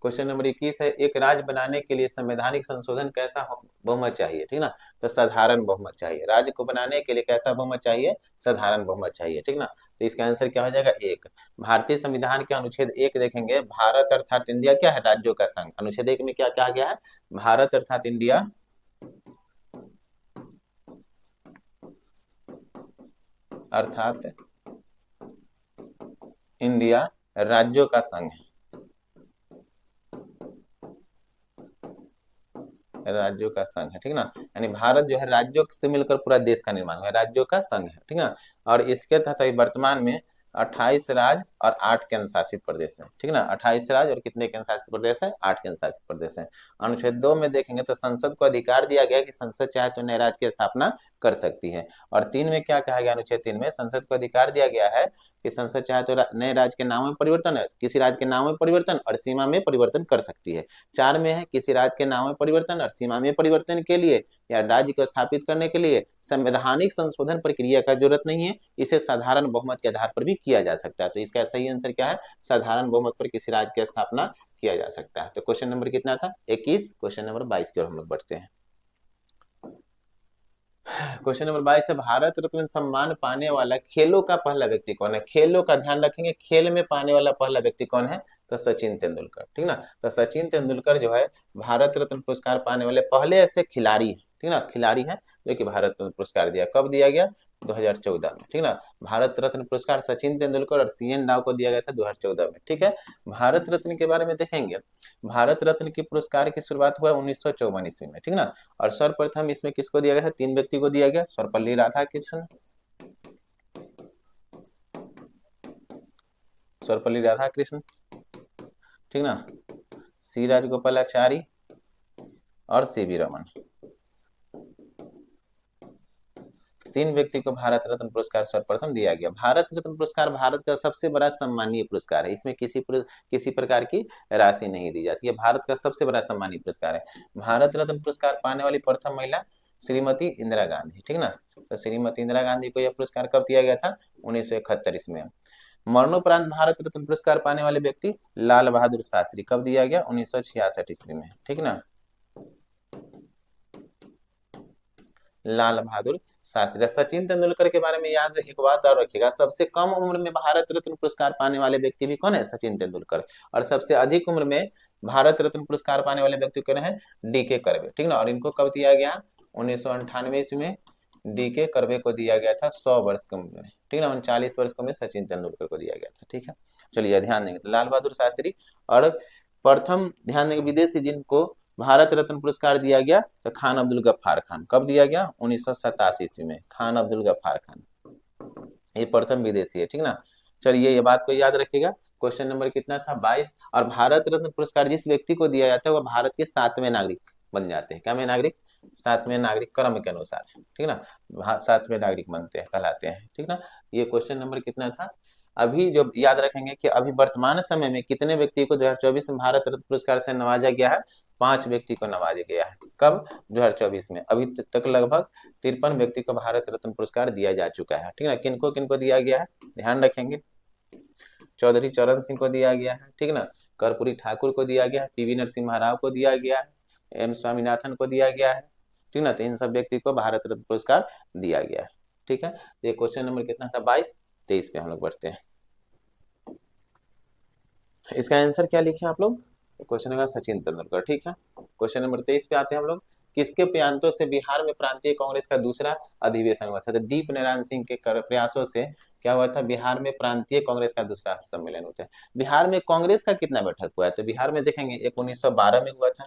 क्वेश्चन नंबर 21 है, एक राज्य बनाने के लिए संवैधानिक संशोधन कैसा बहुमत चाहिए, ठीक ना। तो साधारण बहुमत चाहिए। राज्य को बनाने के लिए कैसा बहुमत चाहिए? साधारण बहुमत चाहिए, ठीक ना। तो इसका आंसर क्या हो जाएगा? 1। भारतीय संविधान के अनुच्छेद 1 देखेंगे, भारत अर्थात इंडिया क्या है? राज्यों का संघ। अनुच्छेद 1 में क्या कहा गया है? भारत अर्थात इंडिया अर्थात इंडिया राज्यों का संघ है। राज्यों का संघ है, ठीक ना। यानी भारत जो है राज्यों से मिलकर पूरा देश का निर्माण हुआ है, राज्यों का संघ है, ठीक ना। और इसके तहत वर्तमान में 28 राज्य और 8 केंद्र शासित प्रदेश है, ठीक ना। 28 राज्य और कितने केंद्र शासित प्रदेश है? 8 केंद्र शासित प्रदेश है। अनुच्छेद 2 में देखेंगे तो संसद को अधिकार दिया गया कि संसद चाहे तो नए राज्य की स्थापना कर सकती है। और 3 में क्या कहा गया? अनुच्छेद 3 में संसद को अधिकार दिया गया है कि संसद चाहे तो नए राज्य के नाम में परिवर्तन है, किसी राज्य के नाम में परिवर्तन और सीमा में परिवर्तन कर सकती है। 4 में है किसी राज्य के नाम में परिवर्तन और सीमा में परिवर्तन के लिए या राज्य को स्थापित करने के लिए संवैधानिक संशोधन प्रक्रिया का जरूरत नहीं है, इसे साधारण बहुमत के आधार पर भी किया जा सकता है। तो इसका सही आंसर क्या है? साधारण बहुमत पर किसी राज्य की स्थापना किया जा सकता है। तो क्वेश्चन नंबर कितना था? 21। क्वेश्चन नंबर 22 की ओर हम लोग बढ़ते हैं। क्वेश्चन नंबर 22 है, भारत रत्न सम्मान पाने वाला खेलों का पहला व्यक्ति कौन है? खेलों का ध्यान रखेंगे, खेल में पाने वाला पहला व्यक्ति कौन है? तो सचिन तेंदुलकर, ठीक ना। तो सचिन तेंदुलकर जो है भारत रत्न पुरस्कार पाने वाले पहले ऐसे खिलाड़ी है, ठीक ना, खिलाड़ी है जो कि भारत रत्न पुरस्कार दिया। कब दिया गया? 2014 में, ठीक ना। भारत रत्न पुरस्कार सचिन तेंदुलकर और CN राव को दिया गया था 2014 में, ठीक है। भारत रत्न के बारे में देखेंगे, भारत रत्न की पुरस्कार की शुरुआत हुआ 1954 ईस्वी में, ठीक ना। और सर्वप्रथम इसमें किसको दिया गया था? 3 व्यक्ति को दिया गया, सर्वपल्ली राधाकृष्णन, सर्वपल्ली राधाकृष्णन, ठीक ना, सी राजगोपालाचारी और CV रमन। 3 व्यक्ति को भारत रत्न पुरस्कार सर्वप्रथम दिया गया। भारत रत्न पुरस्कार भारत का सबसे बड़ा सम्मानीय पुरस्कार है, इसमें किसी प्रकार की राशि नहीं दी जाती है। भारत का सबसे बड़ा सम्मानीय पुरस्कार है। भारत रत्न पुरस्कार पाने वाली प्रथम महिला श्रीमती इंदिरा गांधी, ठीक ना। तो श्रीमती इंदिरा गांधी को यह पुरस्कार कब दिया गया था? 1971 ईस्वी में। मरणोपरांत भारत रत्न पुरस्कार पाने वाले व्यक्ति लाल बहादुर शास्त्री, कब दिया गया? 1966 ईस्वी में, ठीक ना। लाल बहादुर शास्त्री। सचिन तेंदुलकर के बारे में याद एक बात और रखिएगा, सबसे कम उम्र में भारत रत्न पुरस्कार पाने वाले व्यक्ति भी कौन है? सचिन तेंदुलकर। और सबसे अधिक उम्र में भारत रत्न पुरस्कार पाने वाले व्यक्ति कौन है? डी.के. कर्वे, ठीक ना। और इनको कब दिया गया? 1998 ईस्वी में डी.के. कर्वे को दिया गया था 100 वर्ष की उम्र में, ठीक ना। 39 वर्ष की उम्र में सचिन तेंदुलकर को दिया गया था, ठीक है। चलिए ध्यान देंगे, तो लाल बहादुर शास्त्री। और प्रथम ध्यान देंगे विदेशी जिनको भारत रत्न पुरस्कार दिया गया, तो खान अब्दुल गफ्फार खान। कब दिया गया? 1987 ईस्वी में, खान अब्दुल गफ्फार खान, ये प्रथम विदेशी है, ठीक ना। चलिए ये बात को याद रखिएगा। क्वेश्चन नंबर कितना था? 22। और भारत रत्न पुरस्कार जिस व्यक्ति को दिया जाता है वह भारत के 7वें नागरिक बन जाते हैं। क्या में नागरिक? 7वें नागरिक क्रम के अनुसार, ठीक ना, 7वें नागरिक बनते हैं, कहलाते हैं, ठीक ना। ये क्वेश्चन नंबर कितना था? अभी जो याद रखेंगे कि अभी वर्तमान समय में कितने व्यक्ति को 2024 में भारत रत्न पुरस्कार से नवाजा गया है? 5 व्यक्ति को नवाजा गया है। कब? 2024 में। अभी तक लगभग 53 व्यक्ति को भारत रत्न पुरस्कार दिया जा चुका है, ठीक ना। किनको किनको दिया गया है ध्यान रखेंगे? चौधरी चरण सिंह को दिया गया है, ठीक ना। कर्पूरी ठाकुर को दिया गया है, पीवी नरसिम्हा राव को दिया गया है, एम स्वामीनाथन को दिया गया है, ठीक ना। तो इन सब व्यक्ति को भारत रत्न पुरस्कार दिया गया है, ठीक है। ये क्वेश्चन नंबर कितना था? 22। 23 पे हम लोग बढ़ते हैं। इसका आंसर क्या लिखे आप लोग? क्वेश्चन होगा सचिन तेंदुलकर, ठीक है। क्वेश्चन नंबर 23 पे आते हैं हम लोग। किसके प्रयासों से बिहार में प्रांतीय कांग्रेस का दूसरा अधिवेशन हुआ था? तो दीप नारायण सिंह के प्रयासों से क्या हुआ था? बिहार में प्रांतीय कांग्रेस का दूसरा सम्मेलन होता है। बिहार में कांग्रेस का कितना बैठक हुआ है? तो बिहार में देखेंगे एक 1912 में हुआ था।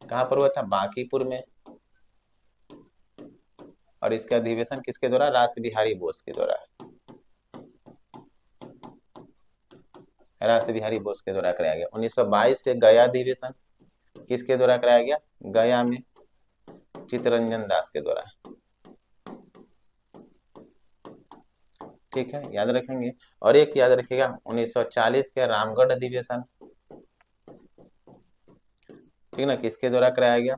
कहाँ पर हुआ था? बांकीपुर में। और इसका अधिवेशन किसके द्वारा? रास बिहारी बोस के द्वारा, रास बिहारी बोस के द्वारा कराया गया। 1922 के गया अधिवेशन किसके द्वारा कराया गया? गया में चित्तरंजन दास के द्वारा, ठीक है, याद रखेंगे। और एक याद रखिएगा 1940 के रामगढ़ अधिवेशन, ठीक ना, किसके द्वारा कराया गया?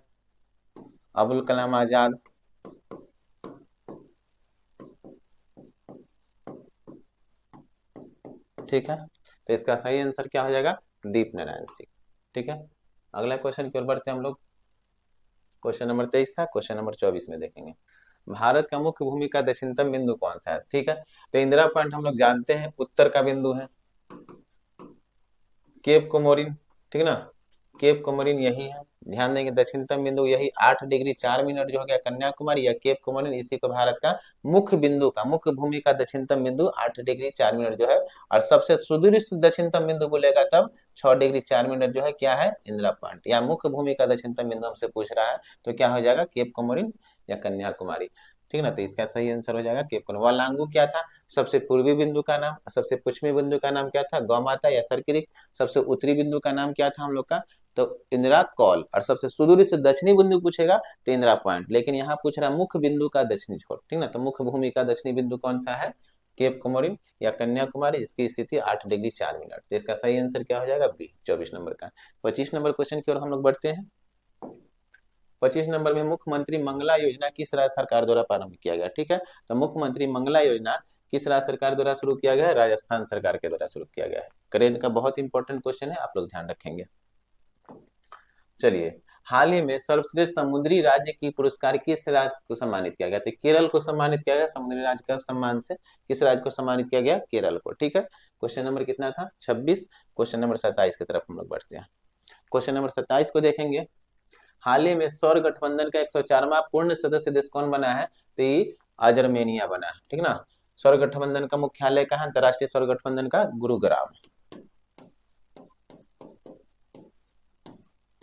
अबुल कलाम आजाद, ठीक है। तो इसका सही आंसर क्या हो जाएगा? दीप नारायण सिंह, ठीक है। अगला क्वेश्चन की ओर बढ़ते हैं हम लोग। क्वेश्चन नंबर 23 था, क्वेश्चन नंबर 24 में देखेंगे। भारत का मुख्य भूमि का दक्षिणतम बिंदु कौन सा है? ठीक है, तो इंदिरा पॉइंट हम लोग जानते हैं उत्तर का बिंदु है। केप कोमोरिन, ठीक ना, केप कोमोरिन यही है। ध्यान देंगे दक्षिणतम बिंदु यही 8 डिग्री 4 मिनट जो हो गया कन्याकुमारी या केप कोमोरिन, इसी को भारत का मुख्य बिंदु का, मुख्य भूमि का दक्षिणतम बिंदु 8 डिग्री 4 मिनट जो है। और सबसे सुदूर दक्षिणतम बिंदु बोलेगा तब 6 डिग्री 4 मिनट जो है क्या है? इंदिरा पॉइंट। या मुख्य भूमि का दक्षिणतम बिंदु हमसे पूछ रहा है तो क्या हो जाएगा? केप कोमोरिन या कन्याकुमारी, ठीक ना। तो इसका सही आंसर हो जाएगा केप कोमोरिन। वालांगू क्या था? सबसे पूर्वी बिंदु का नाम। सबसे पश्चिमी बिंदु का नाम क्या था? गौ माता या सरक्रिक। सबसे उत्तरी बिंदु का नाम क्या था हम लोग का? तो इंदिरा कॉल। और सबसे सुदूर से दक्षिणी बिंदु पूछेगा तो इंदिरा पॉइंट। लेकिन यहाँ पूछ रहा है मुख्य बिंदु का दक्षिणी छोर, ठीक ना। तो मुख्य भूमि का दक्षिणी बिंदु कौन सा है? केप कोमोरिन या कन्याकुमारी। इसकी स्थिति 8 डिग्री 4 मिनट। तो इसका सही आंसर क्या हो जाएगा? बी, 24 नंबर का। 25 नंबर क्वेश्चन की ओर हम लोग बढ़ते हैं। 25 नंबर में मुख्यमंत्री मंगला योजना किस राज्य सरकार द्वारा प्रारंभ किया गया? ठीक है, तो मुख्यमंत्री मंगला योजना किस राज्य सरकार द्वारा शुरू किया गया है? राजस्थान सरकार के द्वारा शुरू किया गया है। करेंट का बहुत इंपॉर्टेंट क्वेश्चन है, आप लोग ध्यान रखेंगे। चलिए, हाल ही में सर्वश्रेष्ठ समुद्री राज्य की पुरस्कार किस राज्य को सम्मानित किया गया? तो केरल को सम्मानित किया गया समुद्री राज्य का सम्मान से। किस राज्य को सम्मानित किया गया? केरल को, ठीक है। क्वेश्चन नंबर कितना था? 26। क्वेश्चन नंबर 27 की तरफ हम लोग बढ़ते हैं। क्वेश्चन नंबर 27 को देखेंगे। हाल ही में सौर गठबंधन का 104वां पूर्ण सदस्य देश कौन बना है? तो ये अर्मेनिया बना है, ठीक ना। सौर गठबंधन का मुख्यालय कहाँ? अंतरराष्ट्रीय सौर गठबंधन का गुरुग्राम,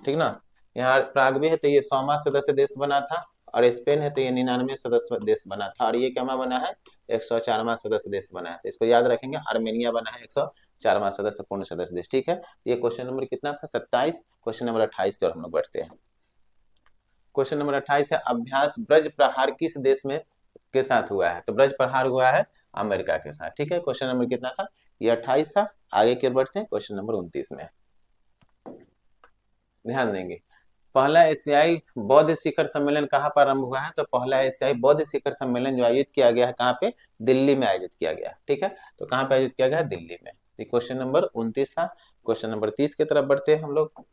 ठीक ना। यहाँ प्रागवे है तो ये 100वां सदस्य देश बना था। और स्पेन है तो ये 99 सदस्य देश बना था। और ये क्या बना है? 104वां सदस्य देश बना है। तो इसको याद रखेंगे, आर्मेनिया बना है 104वां सदस्य पूर्ण सदस्य देश, ठीक है। ये क्वेश्चन नंबर कितना था? 27। क्वेश्चन नंबर 28 की ओर हम लोग बढ़ते हैं। क्वेश्चन नंबर 28 है, अभ्यास ब्रज प्रहार किस देश में के साथ हुआ है? तो ब्रज प्रहार हुआ है अमेरिका के साथ, ठीक है। क्वेश्चन नंबर कितना था? ये 28 था। आगे की ओर बढ़ते हैं, क्वेश्चन नंबर 29 में ध्यान देंगे। पहला एशियाई बौद्ध शिखर सम्मेलन कहाँ पर आरंभ हुआ है? तो पहला एशियाई बौद्ध शिखर सम्मेलन जो आयोजित किया गया है कहाँ पे? दिल्ली में आयोजित किया गया, ठीक है। तो कहाँ पे आयोजित किया गया? दिल्ली में। क्वेश्चन नंबर 29 था। क्वेश्चन नंबर 30 की तरफ बढ़ते हैं हम लोग।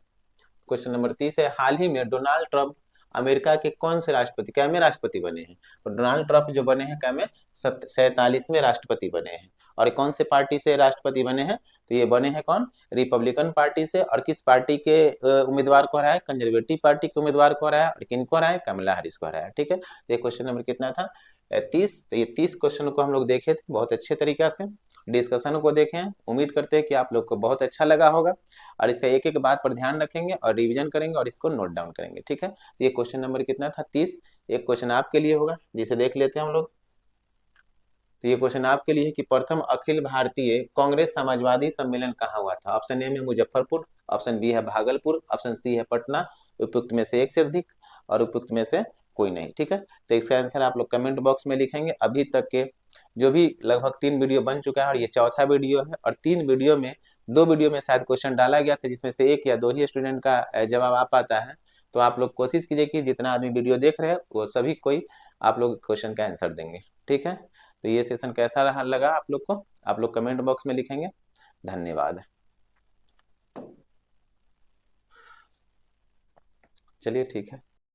क्वेश्चन नंबर 30 है, हाल ही में डोनाल्ड ट्रंप अमेरिका के कौन से राष्ट्रपति कैमे राष्ट्रपति बने हैं? तो डोनाल्ड ट्रंप जो बने हैं कैमे 47वें राष्ट्रपति बने हैं। और कौन से पार्टी से राष्ट्रपति बने हैं? तो ये बने हैं कौन? रिपब्लिकन पार्टी से। और किस पार्टी के उम्मीदवार को हराया? कंजर्वेटिव पार्टी के उम्मीदवार को हराया। और किन को हराया? कमला हैरिस को हराया। ठीक है, तो ये क्वेश्चन नंबर कितना था? 30। तो ये 30 क्वेश्चन को हम लोग देखे थे बहुत अच्छे तरीका से, डिस्कशन को देखें। उम्मीद करते हैं कि आप लोग को बहुत अच्छा लगा होगा और इसका एक एक बात पर ध्यान रखेंगे और रिवीजन करेंगे और इसको नोट डाउन करेंगे। ठीक है, तो ये क्वेश्चन नंबर कितना था? 30। एक क्वेश्चन आपके लिए होगा जिसे देख लेते हैं हम लोग। तो ये क्वेश्चन आपके लिए है कि प्रथम अखिल भारतीय कांग्रेस समाजवादी सम्मेलन कहाँ हुआ था? ऑप्शन ए में मुजफ्फरपुर, ऑप्शन बी है भागलपुर, ऑप्शन सी है पटना, उपयुक्त में से एक से अधिक और उपयुक्त में से कोई नहीं। ठीक है, तो इसका आंसर आप लोग कमेंट बॉक्स में लिखेंगे। अभी तक के जो भी लगभग 3 वीडियो बन चुका है और ये चौथा वीडियो है, और 3 वीडियो में 2 वीडियो में शायद क्वेश्चन डाला गया था जिसमें से एक या दो ही स्टूडेंट का जवाब आ पाता है। तो आप लोग कोशिश कीजिए कि जितना आदमी वीडियो देख रहे हैं वो सभी कोई आप लोग क्वेश्चन का आंसर देंगे। ठीक है, तो ये सेशन कैसा रहा लगा आप लोग को, आप लोग कमेंट बॉक्स में लिखेंगे। धन्यवाद। चलिए ठीक है।